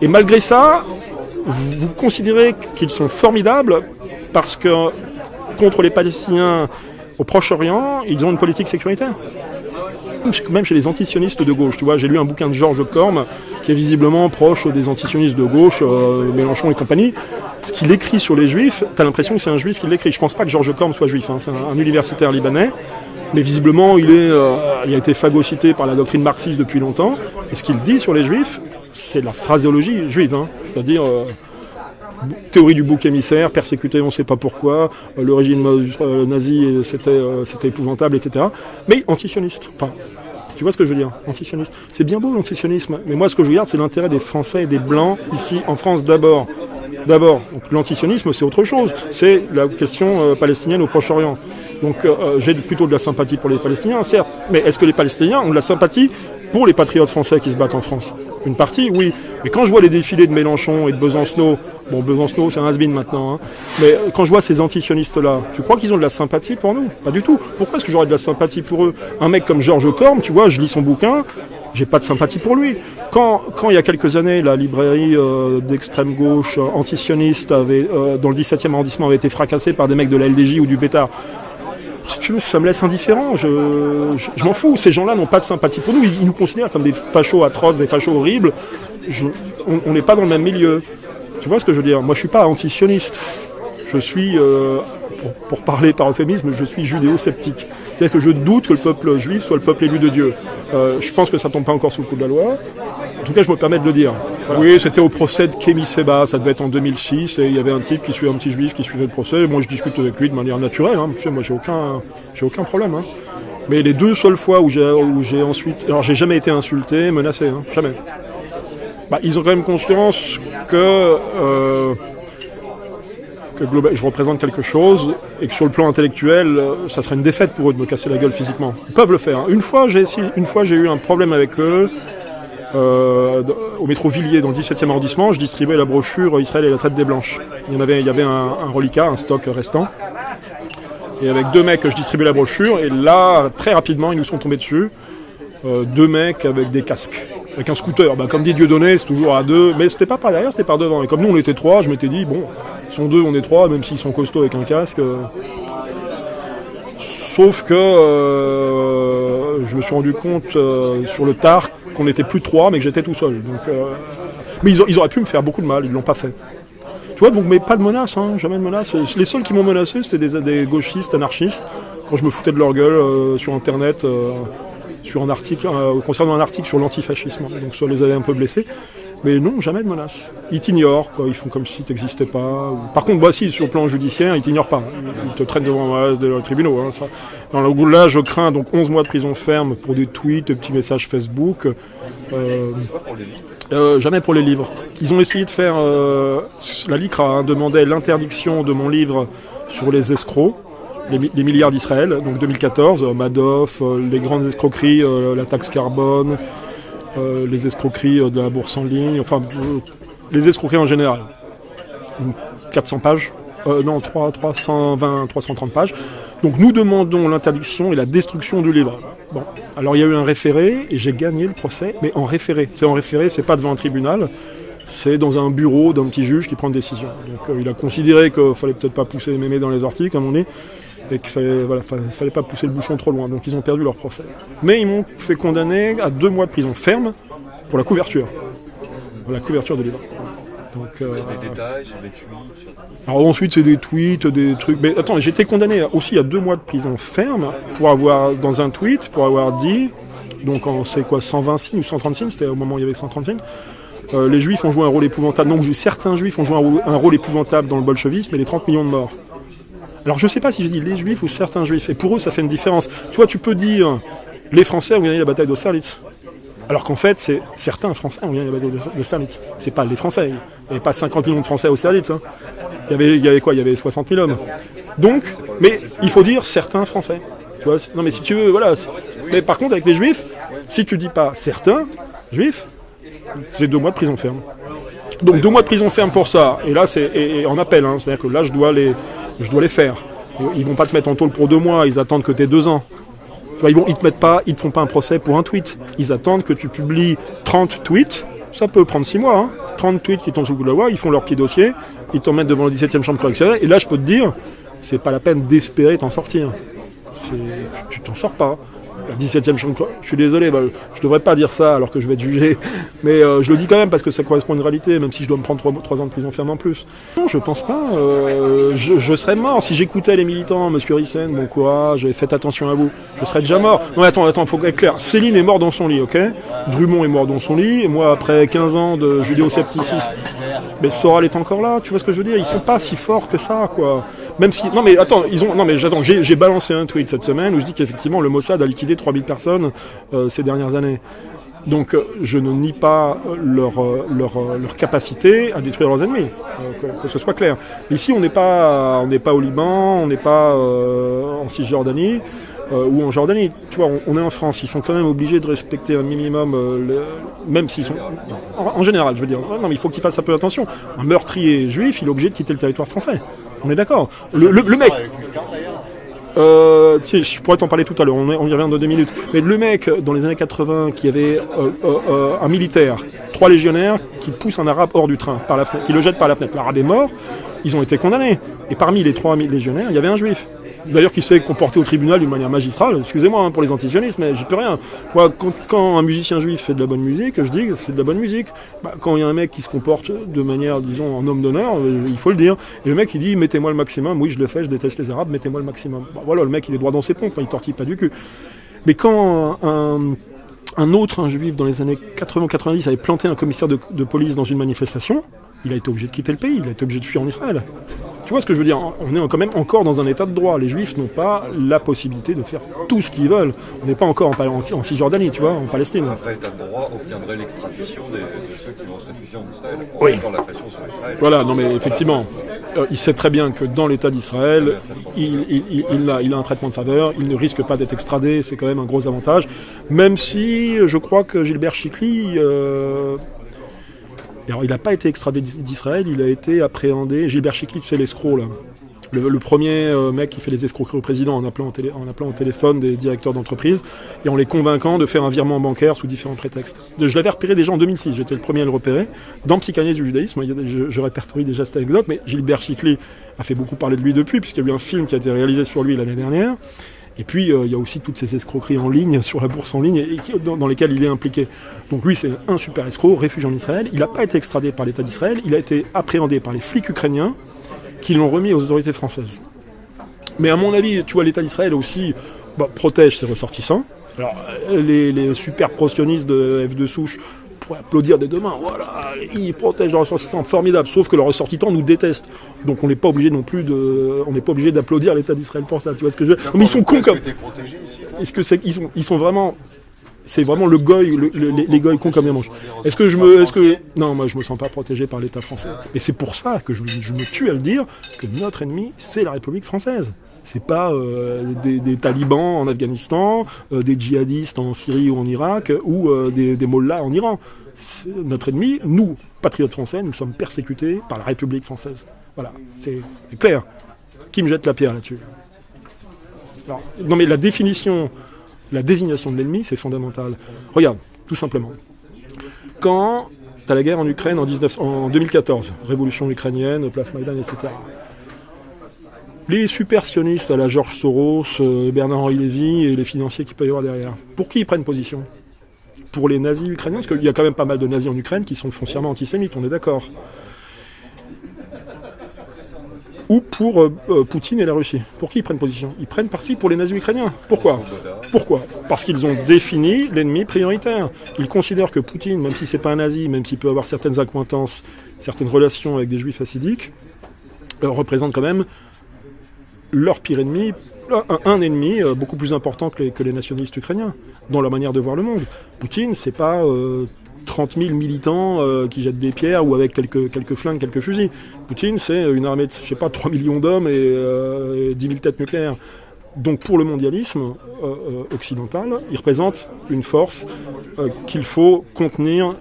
[SPEAKER 1] et malgré ça, vous considérez qu'ils sont formidables parce que contre les Palestiniens au Proche-Orient, ils ont une politique sécuritaire. Même chez les antisionistes de gauche, tu vois, j'ai lu un bouquin de Georges Corme qui est visiblement proche des antisionistes de gauche, Mélenchon et compagnie. Ce qu'il écrit sur les Juifs, t'as l'impression que c'est un Juif qui l'écrit. Je pense pas que Georges Corme soit juif, hein, c'est un universitaire libanais, mais visiblement il a été phagocyté par la doctrine marxiste depuis longtemps. Et ce qu'il dit sur les Juifs, c'est la phraséologie juive, hein, c'est-à-dire théorie du bouc émissaire, persécuté on ne sait pas pourquoi, le régime nazi c'était épouvantable, etc. Mais antisioniste. Enfin, tu vois ce que je veux dire, antisioniste. C'est bien beau l'antisionisme, mais moi ce que je regarde c'est l'intérêt des Français et des Blancs ici en France d'abord. Donc l'antisionisme c'est autre chose, c'est la question palestinienne au Proche-Orient. Donc j'ai plutôt de la sympathie pour les Palestiniens, certes, mais est-ce que les Palestiniens ont de la sympathie pour les patriotes français qui se battent en France. Une partie, oui. Mais quand je vois les défilés de Mélenchon et de Besancenot, bon, Besancenot, c'est un has-been maintenant, hein, mais quand je vois ces antisionistes-là, tu crois qu'ils ont de la sympathie pour nous? Pas du tout. Pourquoi est-ce que j'aurais de la sympathie pour eux? Un mec comme Georges Corme, tu vois, je lis son bouquin, j'ai pas de sympathie pour lui. Quand il y a quelques années, la librairie d'extrême gauche antisioniste dans le 17e arrondissement avait été fracassée par des mecs de la LDJ ou du Pétard, si tu veux, ça me laisse indifférent, je m'en fous. Ces gens-là n'ont pas de sympathie pour nous, ils nous considèrent comme des fachos atroces, des fachos horribles. On n'est pas dans le même milieu. Tu vois ce que je veux dire? Moi, je suis pas antisioniste. Je suis, pour parler par euphémisme, je suis judéo-sceptique. C'est-à-dire que je doute que le peuple juif soit le peuple élu de Dieu. Je pense que ça tombe pas encore sous le coup de la loi. En tout cas, je me permets de le dire. Voilà. Oui, c'était au procès de Kémy Séba, ça devait être en 2006, et il y avait un type qui suivait un petit juif qui suivait le procès, et moi je discute avec lui de manière naturelle, hein, moi j'ai aucun problème. Hein. Mais les deux seules fois où j'ai ensuite... Alors j'ai jamais été insulté, menacé, hein, jamais. Bah, ils ont quand même conscience que je représente quelque chose, et que sur le plan intellectuel, ça serait une défaite pour eux de me casser la gueule physiquement. Ils peuvent le faire. Hein. Une fois j'ai eu un problème avec eux, au métro Villiers, dans le 17e arrondissement, je distribuais la brochure Israël et la traite des Blanches. Il y avait un reliquat, un stock restant. Et avec deux mecs, je distribuais la brochure, et là, très rapidement, ils nous sont tombés dessus. Deux mecs avec des casques, avec un scooter. Bah, comme dit Dieudonné, c'est toujours à deux, mais c'était pas par derrière, c'était par devant. Et comme nous, on était trois, je m'étais dit, bon, ils sont deux, on est trois, même s'ils sont costauds avec un casque. Sauf que je me suis rendu compte sur le tard qu'on n'était plus trois, mais que j'étais tout seul. Donc, mais ils auraient pu me faire beaucoup de mal, ils ne l'ont pas fait. Tu vois, donc, mais pas de menaces, hein, jamais de menaces. Les seuls qui m'ont menacé, c'était des gauchistes, anarchistes, quand je me foutais de leur gueule sur Internet, sur un article, concernant un article sur l'antifascisme. Donc ça les avait un peu blessés. Mais non, jamais de menaces. Ils t'ignorent, quoi. Ils font comme si tu n'existais pas. Par contre, bah, si, sur le plan judiciaire, ils t'ignorent pas. Ils te traînent devant les tribunaux. Hein, ça. Là, je crains donc 11 mois de prison ferme pour des tweets, des petits messages Facebook. Jamais pour les livres. Ils ont essayé de faire... la LICRA demandait l'interdiction de mon livre sur les escrocs, les milliards d'Israël, donc 2014, Madoff, les grandes escroqueries, la taxe carbone... les escroqueries de la bourse en ligne, enfin, les escroqueries en général. 400 pages, 320, 330 pages. Donc nous demandons l'interdiction et la destruction du livre. Bon, alors il y a eu un référé et j'ai gagné le procès, mais en référé. C'est en référé, c'est pas devant un tribunal, c'est dans un bureau d'un petit juge qui prend une décision. Donc il a considéré qu'il fallait peut-être pas pousser les mémés dans les orties, comme on dit, et qu'il fallait pas pousser le bouchon trop loin. Donc ils ont perdu leur procès. Mais ils m'ont fait condamner à 2 mois de prison ferme pour la couverture. Pour la couverture de livre. Donc,
[SPEAKER 2] des détails sur des tweets.
[SPEAKER 1] Alors ensuite c'est des tweets, des trucs. Mais attends, j'ai été condamné aussi à 2 mois de prison ferme pour avoir, dans un tweet, pour avoir dit, donc en c'est quoi, 120 signes ou 130 signes, c'était au moment où il y avait 130 signes. Les juifs ont joué un rôle épouvantable. Donc certains juifs ont joué un rôle épouvantable dans le bolchevisme et les 30 millions de morts. Alors je sais pas si j'ai dit les juifs ou certains juifs, et pour eux ça fait une différence. Tu vois, tu peux dire les Français ont gagné la bataille d'Austerlitz, alors qu'en fait c'est certains Français ont gagné la bataille d'Austerlitz. C'est pas les Français, il n'y avait pas 50 millions de Français à Austerlitz. Hein. Il y avait quoi? Il y avait 60 000 hommes. Donc, mais il faut dire certains Français. Tu vois, non mais si tu veux, voilà. Mais par contre avec les juifs, si tu dis pas certains juifs, c'est 2 mois de prison ferme. Donc 2 mois de prison ferme pour ça, et là c'est en appel, hein. C'est-à-dire que là je dois les faire. Ils vont pas te mettre en tôle pour 2 mois, ils attendent que tu aies 2 ans. Ils te font pas un procès pour un tweet. Ils attendent que tu publies 30 tweets, ça peut prendre 6 mois. Hein. 30 tweets qui tombent sous le coup de la loi, ils font leur petit dossier, ils t'en mettent devant la 17e chambre correctionnelle, et là je peux te dire, c'est pas la peine d'espérer t'en sortir. Tu t'en sors pas. La 17e chambre, je suis désolé, je devrais pas dire ça alors que je vais être jugé, mais je le dis quand même parce que ça correspond à une réalité, même si je dois me prendre 3 ans de prison ferme en plus. Non, je pense pas, je serais mort si j'écoutais les militants, monsieur Rissen, bon courage, faites attention à vous, je serais déjà mort. Non mais attends, faut être clair, Céline est mort dans son lit, ok? Drummond est mort dans son lit, et moi après 15 ans de judéo-scepticisme, mais Soral est encore là, tu vois ce que je veux dire? Ils sont pas si forts que ça, quoi. Même si... Non mais attends, j'ai balancé un tweet cette semaine où je dis qu'effectivement le Mossad a liquidé 3000 personnes ces dernières années. Donc je ne nie pas leur capacité à détruire leurs ennemis, que ce soit clair. Ici on n'est pas au Liban, on n'est pas en Cisjordanie, ou en Jordanie. Tu vois, on est en France, ils sont quand même obligés de respecter un minimum, même s'ils sont... En général, je veux dire. Non, mais il faut qu'ils fassent un peu attention. Un meurtrier juif, il est obligé de quitter le territoire français. On est d'accord. Le mec... je pourrais t'en parler tout à l'heure, on y revient dans 2 minutes. Mais le mec, dans les années 80, qui avait un militaire, 3 légionnaires, qui poussent un arabe hors du train, par la fenêtre, qui le jette par la fenêtre. L'arabe est mort, ils ont été condamnés. Et parmi les 3 légionnaires, il y avait un juif. D'ailleurs, qui s'est comporté au tribunal d'une manière magistrale. Excusez-moi pour les antisionistes, mais j'y peux rien. Moi, quand un musicien juif fait de la bonne musique, je dis que c'est de la bonne musique. Quand il y a un mec qui se comporte de manière, disons, en homme d'honneur, il faut le dire. Et le mec, il dit, mettez-moi le maximum. Oui, je le fais, je déteste les Arabes, mettez-moi le maximum. Voilà, le mec, il est droit dans ses pompes, il tortille pas du cul. Mais quand un juif, dans les années 80-90, avait planté un commissaire de police dans une manifestation, il a été obligé de quitter le pays, il a été obligé de fuir en Israël. Tu vois ce que je veux dire? On est quand même encore dans un état de droit. Les Juifs n'ont pas la possibilité de faire tout ce qu'ils veulent. On n'est pas encore en Cisjordanie, tu vois, en Palestine.
[SPEAKER 2] Un vrai état de droit obtiendrait l'extradition de ceux qui vont se réfugier en Israël.
[SPEAKER 1] Oui.
[SPEAKER 2] La pression sur Israël.
[SPEAKER 1] Voilà, non mais effectivement, il sait très bien que dans l'État d'Israël, il a un traitement de faveur, il ne risque pas d'être extradé, c'est quand même un gros avantage. Même si je crois que Gilbert Chikli... Alors, il n'a pas été extradé d'Israël, il a été appréhendé. Gilbert Chikli, tu sais, l'escroc, là. Le premier mec qui fait les escroqueries au président en appelant au téléphone des directeurs d'entreprise et en les convainquant de faire un virement bancaire sous différents prétextes. Je l'avais repéré déjà en 2006, j'étais le premier à le repérer. Dans Psychanalyse du judaïsme, je répertorie déjà cette anecdote, mais Gilbert Chikli a fait beaucoup parler de lui depuis, puisqu'il y a eu un film qui a été réalisé sur lui l'année dernière. Et puis, il y a aussi toutes ces escroqueries en ligne, sur la bourse en ligne, dans lesquelles il est impliqué. Donc lui, c'est un super escroc, réfugié en Israël. Il n'a pas été extradé par l'État d'Israël, il a été appréhendé par les flics ukrainiens qui l'ont remis aux autorités françaises. Mais à mon avis, tu vois, l'État d'Israël aussi protège ses ressortissants. Alors, les super pro-sionistes de F de souche pourraient applaudir des deux mains. Voilà, ils protègent leurs ressortissants, formidable. Sauf que leurs ressortissants nous détestent. Donc on n'est pas obligé non plus on n'est pas obligé d'applaudir l'État d'Israël pour ça. Tu vois ce que je veux dire? Mais ils sont cons comme. Est-ce que ils sont vraiment. C'est vraiment le goy, les goy cons comme les manches. Non, moi je me sens pas protégé par l'État français. Et c'est pour ça que je me tue à le dire que notre ennemi, c'est la République française. C'est pas des talibans en Afghanistan, des djihadistes en Syrie ou en Irak, ou des mollahs en Iran. Notre ennemi, nous, patriotes français, nous sommes persécutés par la République française. Voilà, c'est clair. Qui me jette la pierre là-dessus? Alors, non mais la désignation de l'ennemi, c'est fondamental. Regarde, tout simplement. Quand tu as la guerre en Ukraine en 2014, révolution ukrainienne, place Maïdan, etc., les super sionistes à la George Soros, Bernard-Henri Lévy et les financiers qui peuvent y avoir derrière, pour qui ils prennent position? Pour les nazis ukrainiens, parce qu'il y a quand même pas mal de nazis en Ukraine qui sont foncièrement antisémites, on est d'accord. Ou pour Poutine et la Russie. Pour qui ils prennent position? Ils prennent parti pour les nazis ukrainiens. Pourquoi? Parce qu'ils ont défini l'ennemi prioritaire. Ils considèrent que Poutine, même si c'est pas un nazi, même s'il peut avoir certaines accointances, certaines relations avec des juifs hassidiques, représente quand même leur pire ennemi, un ennemi beaucoup plus important que les nationalistes ukrainiens, dans leur manière de voir le monde. Poutine, c'est pas 30 000 militants qui jettent des pierres ou avec quelques flingues, quelques fusils. Poutine, c'est une armée de, 3 millions d'hommes et 10 000 têtes nucléaires. Donc pour le mondialisme occidental, il représente une force qu'il faut contenir,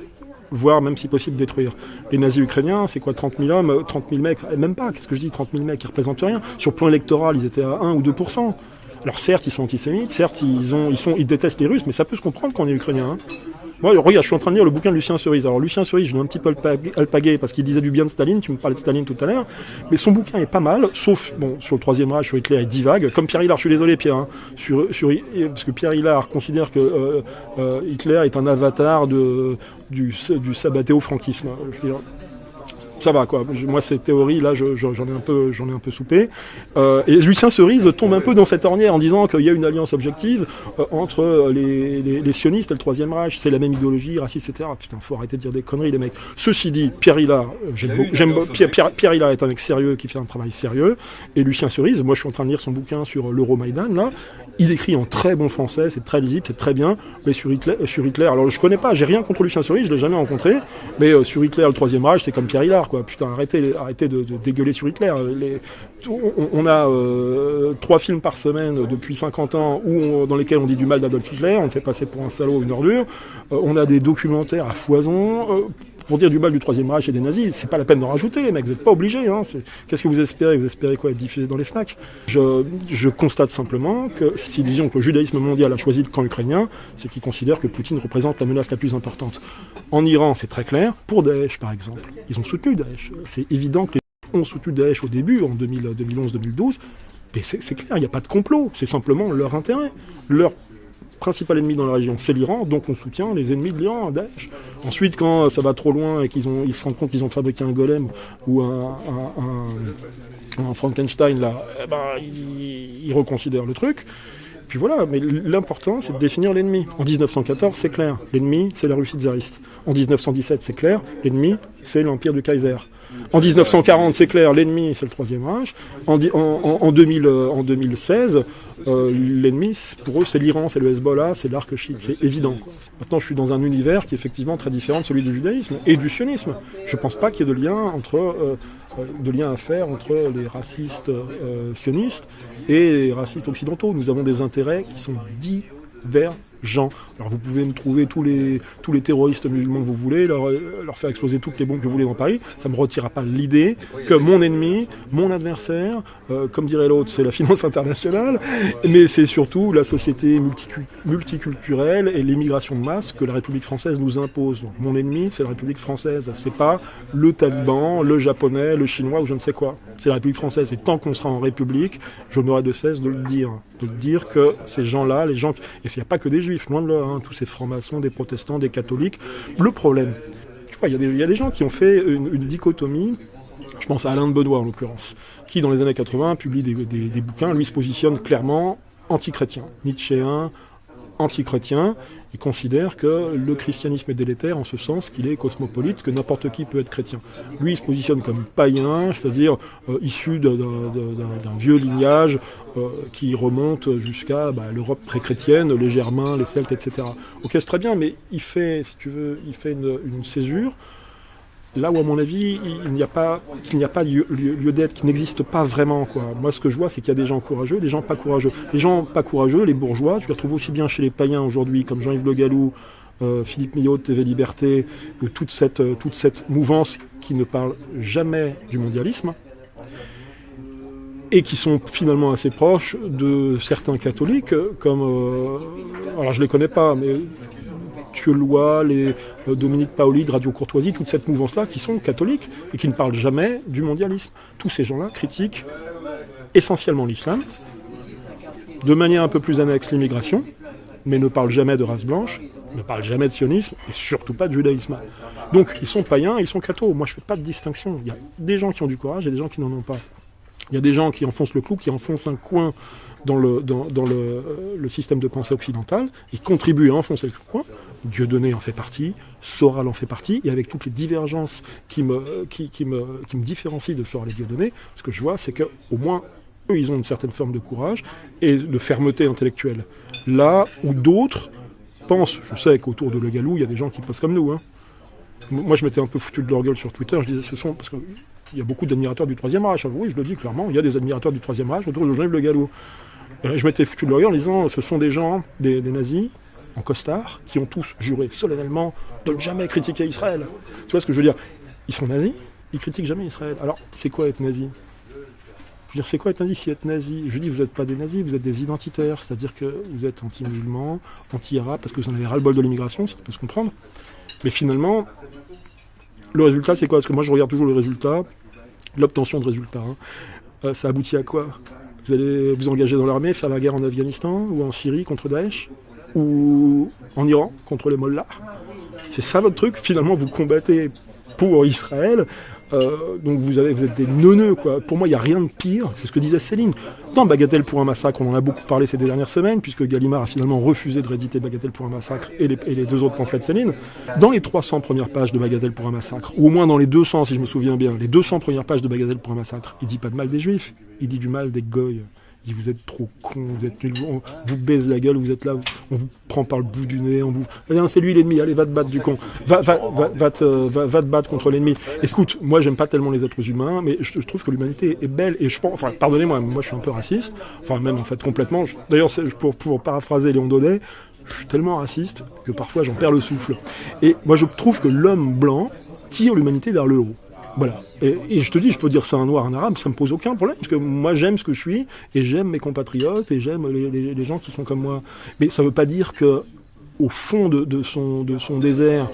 [SPEAKER 1] voire même si possible détruire. Les nazis ukrainiens, c'est quoi, 30 000 hommes, 30 000 mecs, même pas, qu'est-ce que je dis, 30 000 mecs, ils représentent rien. Sur le plan électoral, ils étaient à 1 ou 2%. Alors certes, ils sont antisémites, certes, ils détestent les Russes, mais ça peut se comprendre quand on est ukrainien. Hein. Moi, regarde, je suis en train de lire le bouquin de Lucien Cerise. Alors Lucien Cerise, je l'ai un petit peu alpagué parce qu'il disait du bien de Staline, tu me parlais de Staline tout à l'heure, mais son bouquin est pas mal, sauf, sur le Troisième Reich, sur Hitler, il divague, comme Pierre Hillard, je suis désolé Pierre, hein, parce que Pierre Hillard considère que Hitler est un avatar du sabbatéo-franquisme. Je veux dire, ça va quoi, moi ces théories là j'en ai un peu soupé et Lucien Cerise tombe un peu dans cette ornière en disant qu'il y a une alliance objective entre les sionistes et le Troisième Reich, c'est la même idéologie raciste, etc. Putain, faut arrêter de dire des conneries les mecs. Ceci dit, Pierre Hillard, Pierre Hillard est un mec sérieux qui fait un travail sérieux, et Lucien Cerise, moi je suis en train de lire son bouquin sur l'Euromaïdan là, il écrit en très bon français, c'est très lisible, c'est très bien, mais sur Hitler, alors je connais pas, j'ai rien contre Lucien Cerise, je l'ai jamais rencontré, mais sur Hitler, le Troisième Reich, c'est comme Pierre Hillard, quoi. quoi. Putain, arrêtez de dégueuler sur Hitler. On a 3 films par semaine depuis 50 ans dans lesquels on dit du mal d'Adolf Hitler, on le fait passer pour un salaud ou une ordure. On a des documentaires à foison pour dire du mal du Troisième Reich et des nazis. C'est pas la peine d'en rajouter, les mecs, vous n'êtes pas obligés. Hein. Qu'est-ce que vous espérez? Vous espérez quoi, être diffusé dans les FNAC? Je constate simplement que si disons que le judaïsme mondial a choisi le camp ukrainien, c'est qu'il considère que Poutine représente la menace la plus importante. En Iran, c'est très clair. Pour Daesh, par exemple, ils ont soutenu Daesh. C'est évident que les ont soutenu Daesh au début, en 2011-2012. Mais c'est clair, il n'y a pas de complot. C'est simplement leur intérêt. Leur principal ennemi dans la région, c'est l'Iran, donc on soutient les ennemis de l'Iran, Daesh. Ensuite, quand ça va trop loin et qu'ils se rendent compte qu'ils ont fabriqué un golem ou un Frankenstein, là, ils reconsidèrent le truc. Puis voilà, mais l'important, c'est de définir l'ennemi. En 1914, c'est clair, l'ennemi, c'est la Russie tsariste. En 1917, c'est clair, l'ennemi, c'est l'Empire du Kaiser. En 1940, c'est clair, l'ennemi, c'est le Troisième Reich. En 2016, l'ennemi, pour eux, c'est l'Iran, c'est le Hezbollah, c'est l'arc chiite, c'est évident, quoi. Maintenant, je suis dans un univers qui est effectivement très différent de celui du judaïsme et du sionisme. Je ne pense pas qu'il y ait de lien à faire entre les racistes sionistes et les racistes occidentaux. Nous avons des intérêts qui sont divergents. Alors vous pouvez me trouver tous les terroristes musulmans que vous voulez, leur faire exploser toutes les bombes que vous voulez dans Paris, ça ne me retirera pas l'idée que mon ennemi, mon adversaire, comme dirait l'autre, c'est la finance internationale, mais c'est surtout la société multiculturelle et l'immigration de masse que la République française nous impose. Donc, mon ennemi, c'est la République française, c'est pas le Taliban, le japonais, le chinois ou je ne sais quoi. C'est la République française, et tant qu'on sera en République, je n'aurai de cesse de le dire que ces gens-là, et il n'y a pas que des juifs, loin de là, hein, tous ces francs-maçons, des protestants, des catholiques. Le problème, tu vois, il y a des gens qui ont fait une dichotomie, je pense à Alain de Benoît en l'occurrence, qui dans les années 80 publie des bouquins, lui se positionne clairement anti-chrétien, nietzschéen, anti-chrétien, il considère que le christianisme est délétère en ce sens qu'il est cosmopolite, que n'importe qui peut être chrétien. Lui, il se positionne comme païen, c'est-à-dire issu d'un vieux lignage qui remonte jusqu'à l'Europe pré-chrétienne, les Germains, les Celtes, etc. Ok, c'est très bien, mais il fait, si tu veux, une césure là où, à mon avis, qu'il n'y a pas lieu d'être, qui n'existe pas vraiment, quoi. Moi, ce que je vois, c'est qu'il y a des gens courageux, des gens pas courageux. Les gens pas courageux, les bourgeois, tu les retrouves aussi bien chez les païens aujourd'hui, comme Jean-Yves Le Gallou, Philippe Millot de TV Liberté, toute cette mouvance qui ne parle jamais du mondialisme, et qui sont finalement assez proches de certains catholiques, comme... alors, je les connais pas, mais... Thieullois, les Dominique Paoli de Radio Courtoisie, toute cette mouvance-là qui sont catholiques et qui ne parlent jamais du mondialisme. Tous ces gens-là critiquent essentiellement l'islam, de manière un peu plus annexe l'immigration, mais ne parlent jamais de race blanche, ne parlent jamais de sionisme et surtout pas de judaïsme. Donc ils sont païens, ils sont cathos. Moi je ne fais pas de distinction. Il y a des gens qui ont du courage et des gens qui n'en ont pas. Il y a des gens qui enfoncent le clou, qui enfoncent un coin dans le système de pensée occidental, ils contribuent à enfoncer le coin. Dieudonné en fait partie, Soral en fait partie, et avec toutes les divergences qui me différencient de Soral et Dieudonné, ce que je vois, c'est qu'au moins, eux, ils ont une certaine forme de courage et de fermeté intellectuelle. Là où d'autres pensent, je sais qu'autour de Le Gallou, il y a des gens qui pensent comme nous. Hein. Moi, je m'étais un peu foutu de leur gueule sur Twitter, je disais, parce qu'il y a beaucoup d'admirateurs du Troisième Reich. Oui, je le dis clairement, il y a des admirateurs du Troisième Reich autour de Jean-Yves Le Gallou. Je m'étais foutu de leur gueule en disant, ce sont des gens, des nazis, en costard, qui ont tous juré solennellement de ne jamais critiquer Israël. Tu vois ce que je veux dire? Ils sont nazis, ils critiquent jamais Israël. Alors, c'est quoi être nazi? Je veux dire, c'est quoi être nazi si être nazi? Je dis, vous n'êtes pas des nazis, vous êtes des identitaires, c'est-à-dire que vous êtes anti-musulmans, anti-arabes, parce que vous en avez ras-le-bol de l'immigration, ça peut se comprendre. Mais finalement, le résultat, c'est quoi? Parce que moi, je regarde toujours le résultat, l'obtention de résultats. Hein. Ça aboutit à quoi? Vous allez vous engager dans l'armée, faire la guerre en Afghanistan, ou en Syrie contre Daesh, ou en Iran contre les mollahs. C'est ça votre truc. Finalement, vous combattez pour Israël. Donc vous êtes des neuneux, quoi. Pour moi, il n'y a rien de pire. C'est ce que disait Céline. Dans Bagatelle pour un massacre, on en a beaucoup parlé ces dernières semaines, puisque Gallimard a finalement refusé de rééditer Bagatelle pour un massacre et les deux autres pamphlets de Céline. Dans les 300 premières pages de Bagatelle pour un massacre, ou au moins dans les 200, si je me souviens bien, les 200 premières pages de Bagatelle pour un massacre, il dit pas de mal des Juifs, il dit du mal des Goïs. Il dit vous êtes trop con, vous êtes nuls, on vous baise la gueule, vous êtes là, on vous prend par le bout du nez, c'est lui l'ennemi, allez va te battre du con, va te battre contre l'ennemi. Écoute, moi j'aime pas tellement les êtres humains, mais je trouve que l'humanité est belle, et je pense, enfin pardonnez-moi, moi je suis un peu raciste, enfin même en fait complètement, d'ailleurs pour paraphraser Léon Daudet, je suis tellement raciste que parfois j'en perds le souffle. Et moi je trouve que l'homme blanc tire l'humanité vers le haut. Voilà. Et je te dis, je peux dire ça à un noir, un arabe, ça me pose aucun problème, parce que moi j'aime ce que je suis, et j'aime mes compatriotes, et j'aime les gens qui sont comme moi. Mais ça veut pas dire que au fond de son désert,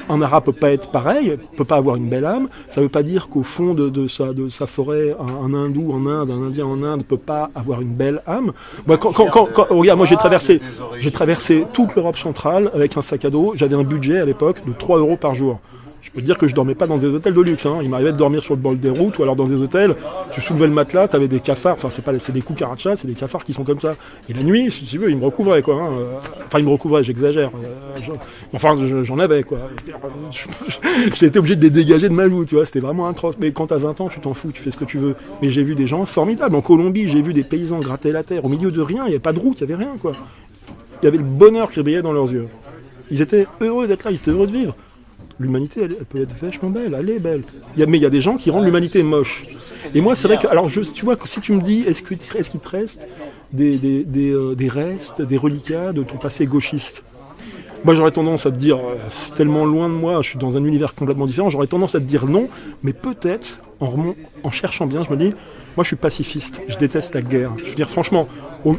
[SPEAKER 1] un arabe peut pas être pareil, peut pas avoir une belle âme. Ça veut pas dire qu'au fond de sa forêt, un hindou en Inde, un indien en Inde peut pas avoir une belle âme. Moi, regarde, moi j'ai traversé toute l'Europe centrale avec un sac à dos. J'avais un budget à l'époque de 3 € par jour. Je peux te dire que je dormais pas dans des hôtels de luxe, hein. Il m'arrivait de dormir sur le bord des routes ou alors dans des hôtels, tu soulevais le matelas, t'avais des cafards, enfin c'est des cucarachas, c'est des cafards qui sont comme ça. Et la nuit, si tu veux, ils me recouvraient quoi, hein. Enfin ils me recouvraient, j'exagère. J'en avais quoi. J'ai été obligé de les dégager de ma joue, tu vois, c'était vraiment atroce. Mais quand t'as 20 ans, tu t'en fous, tu fais ce que tu veux. Mais j'ai vu des gens formidables. En Colombie, j'ai vu des paysans gratter la terre au milieu de rien, il n'y avait pas de route, il n'y avait rien quoi. Il y avait le bonheur qui brillait dans leurs yeux. Ils étaient heureux d'être là, ils étaient heureux de vivre. L'humanité, elle peut être vachement belle, elle est belle. Mais il y a des gens qui rendent l'humanité moche. Et moi, c'est vrai que, alors, tu vois, si tu me dis, est-ce qu'il te reste des restes, des reliquats de ton passé gauchiste ? Moi, j'aurais tendance à te dire, c'est tellement loin de moi, je suis dans un univers complètement différent, j'aurais tendance à te dire non, mais peut-être, en cherchant bien, je me dis, moi, je suis pacifiste, je déteste la guerre. Je veux dire, franchement,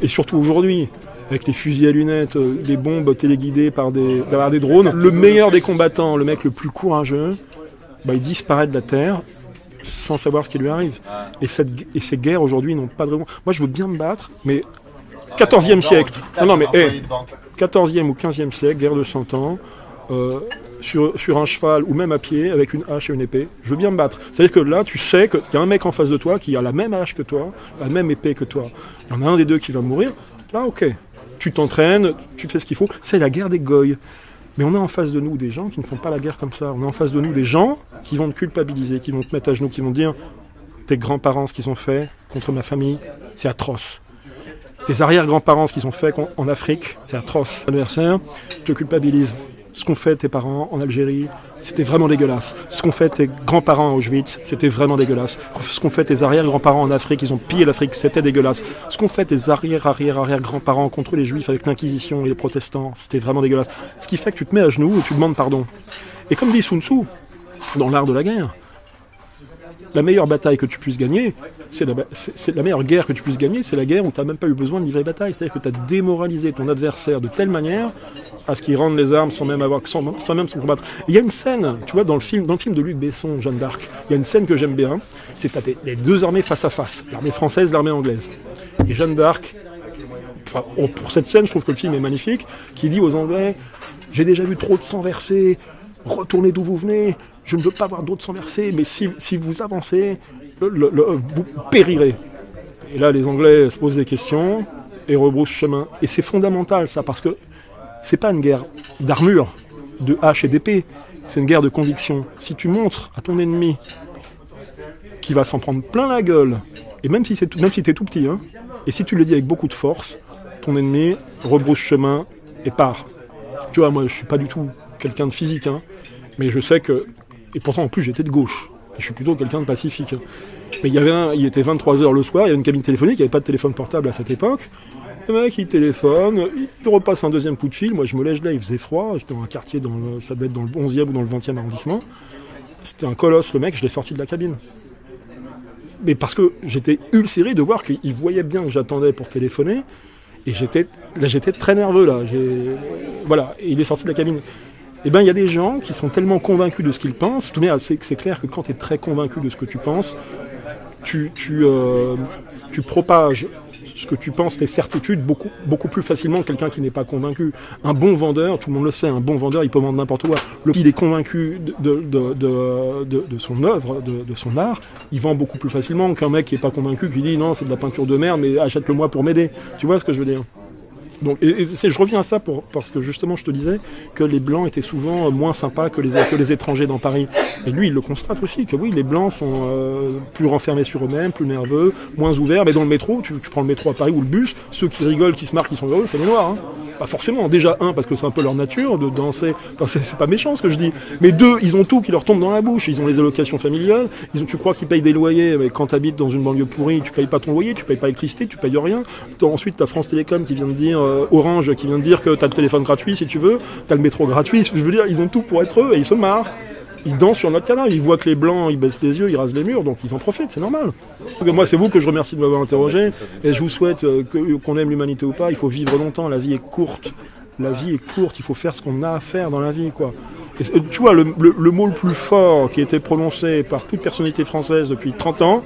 [SPEAKER 1] et surtout aujourd'hui, avec les fusils à lunettes, les bombes téléguidées derrière des drones. Le meilleur des combattants, le mec le plus courageux, il disparaît de la Terre sans savoir ce qui lui arrive. Et ces guerres aujourd'hui n'ont pas de raison. Moi je veux bien me battre, mais 14e siècle. Non mais 14e ou 15e siècle, guerre de 100 ans, sur un cheval ou même à pied avec une hache et une épée, je veux bien me battre. C'est-à-dire que là, tu sais qu'il y a un mec en face de toi qui a la même hache que toi, la même épée que toi. Il y en a un des deux qui va mourir. Là, ok. Tu t'entraînes, tu fais ce qu'il faut. C'est la guerre des goyes. Mais on a en face de nous des gens qui ne font pas la guerre comme ça. On a en face de nous des gens qui vont te culpabiliser, qui vont te mettre à genoux, qui vont te dire « Tes grands-parents, ce qu'ils ont fait contre ma famille, c'est atroce. Tes arrière-grands-parents, ce qu'ils ont fait en Afrique, c'est atroce. L'adversaire te culpabilise. Ce qu'ont fait tes parents en Algérie, c'était vraiment dégueulasse. Ce qu'ont fait tes grands-parents à Auschwitz, c'était vraiment dégueulasse. Ce qu'ont fait tes arrière-grands-parents en Afrique, ils ont pillé l'Afrique, c'était dégueulasse. Ce qu'ont fait tes arrière-grands-parents contre les Juifs avec l'Inquisition et les protestants, c'était vraiment dégueulasse. Ce qui fait que tu te mets à genoux et tu demandes pardon. Et comme dit Sun Tzu, dans l'art de la guerre, la meilleure bataille que tu puisses gagner, c'est la meilleure guerre que tu puisses gagner, c'est la guerre où tu n'as même pas eu besoin de livrer bataille. C'est-à-dire que tu as démoralisé ton adversaire de telle manière à ce qu'il rende les armes sans même se combattre. Il y a une scène, tu vois, dans le film de Luc Besson, Jeanne d'Arc, il y a une scène que j'aime bien, c'est les deux armées face à face, l'armée française, l'armée anglaise. Et Jeanne d'Arc, pour cette scène, je trouve que le film est magnifique, qui dit aux Anglais « J'ai déjà vu trop de sang versé, retournez d'où vous venez, je ne veux pas voir d'autres sang versé, mais si vous avancez, vous périrez. » Et là, les Anglais se posent des questions et rebroussent chemin. Et c'est fondamental, ça, parce que c'est pas une guerre d'armure, de hache et d'épée, c'est une guerre de conviction. Si tu montres à ton ennemi qu'il va s'en prendre plein la gueule, et même si t'es tout petit, hein, et si tu le dis avec beaucoup de force, ton ennemi rebrousse chemin et part. Tu vois, moi, je suis pas du tout quelqu'un de physique, hein, mais je sais que... Et pourtant, en plus, j'étais de gauche. Et je suis plutôt quelqu'un de pacifique. Mais il était 23h le soir, il y avait une cabine téléphonique, il n'y avait pas de téléphone portable à cette époque. Le mec, il téléphone, il repasse un deuxième coup de fil. Moi, je me lève là, il faisait froid. J'étais dans un quartier, ça devait être dans le 11e ou dans le 20e arrondissement. C'était un colosse, le mec, je l'ai sorti de la cabine. Mais parce que j'étais ulcéré de voir qu'il voyait bien que j'attendais pour téléphoner. Et j'étais très nerveux, là. Voilà, et il est sorti de la cabine. Eh bien, il y a des gens qui sont tellement convaincus de ce qu'ils pensent. Tout de même, c'est clair que quand tu es très convaincu de ce que tu penses, tu propages ce que tu penses, tes certitudes, beaucoup plus facilement que quelqu'un qui n'est pas convaincu. Un bon vendeur, tout le monde le sait, un bon vendeur, il peut vendre n'importe quoi. Il est convaincu de son œuvre, de son art, il vend beaucoup plus facilement qu'un mec qui n'est pas convaincu, qui dit non, c'est de la peinture de merde, mais achète-le moi pour m'aider. Tu vois ce que je veux dire ? Donc, je reviens à ça parce que justement je te disais que les Blancs étaient souvent moins sympas que les étrangers dans Paris. Et lui il le constate aussi, que oui, les Blancs sont plus renfermés sur eux-mêmes, plus nerveux, moins ouverts. Mais dans le métro, tu prends le métro à Paris ou le bus, ceux qui rigolent, qui se marrent, qui sont heureux, c'est les Noirs. Hein. Pas forcément, déjà parce que c'est un peu leur nature de danser, enfin, c'est pas méchant ce que je dis, mais deux, ils ont tout qui leur tombe dans la bouche, ils ont les allocations familiales, tu crois qu'ils payent des loyers, mais quand t'habites dans une banlieue pourrie, tu payes pas ton loyer, tu payes pas l'électricité, tu payes rien. Ensuite t'as France Télécom qui vient de dire, Orange qui vient de dire que t'as le téléphone gratuit si tu veux, t'as le métro gratuit, je veux dire, ils ont tout pour être eux et ils se marrent. Ils dansent sur notre canal, ils voient que les Blancs, ils baissent les yeux, ils rasent les murs, donc ils en profitent, c'est normal. Moi, c'est vous que je remercie de m'avoir interrogé, et je vous souhaite qu'on aime l'humanité ou pas, il faut vivre longtemps, la vie est courte. La vie est courte, il faut faire ce qu'on a à faire dans la vie, quoi. Et, tu vois, le mot le plus fort qui a été prononcé par toute personnalité française depuis 30 ans,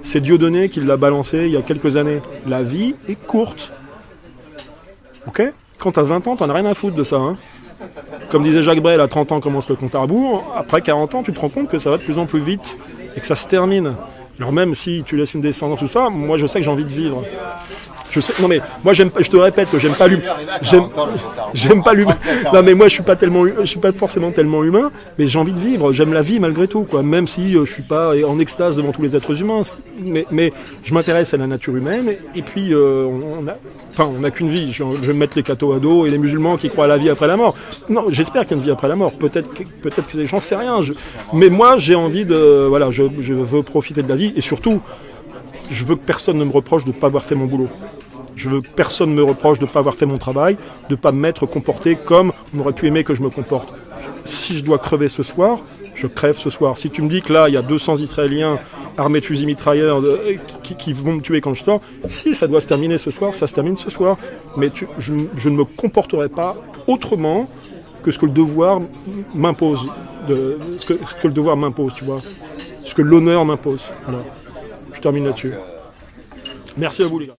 [SPEAKER 1] c'est Dieudonné qui l'a balancé il y a quelques années. La vie est courte. Ok ? Quand t'as 20 ans, t'en as rien à foutre de ça, hein. Comme disait Jacques Brel, à 30 ans commence le compte à rebours, après 40 ans, tu te rends compte que ça va de plus en plus vite et que ça se termine. Alors même si tu laisses une descendance, tout ça, moi je sais que j'ai envie de vivre. Je sais, non mais moi je te répète que j'aime pas l'humain. Non mais moi je suis pas forcément tellement humain, mais j'ai envie de vivre, j'aime la vie malgré tout, quoi. Même si je suis pas en extase devant tous les êtres humains, mais je m'intéresse à la nature humaine et puis on n'a qu'une vie. Je vais me mettre les cathos à dos et les musulmans qui croient à la vie après la mort. Non, j'espère qu'il y a une vie après la mort. Peut-être que j'en sais rien. Mais moi j'ai envie de je veux profiter de la vie et surtout je veux que personne ne me reproche de ne pas avoir fait mon boulot. Je veux que personne me reproche de ne pas avoir fait mon travail, de ne pas m'être comporté comme on aurait pu aimer que je me comporte. Si je dois crever ce soir, je crève ce soir. Si tu me dis que là, il y a 200 Israéliens armés de fusils mitrailleurs qui vont me tuer quand je sors, si ça doit se terminer ce soir, ça se termine ce soir. Mais je ne me comporterai pas autrement que ce que le devoir m'impose. Ce que le devoir m'impose, tu vois. Ce que l'honneur m'impose. Voilà. Je termine là-dessus. Merci à vous, les gars.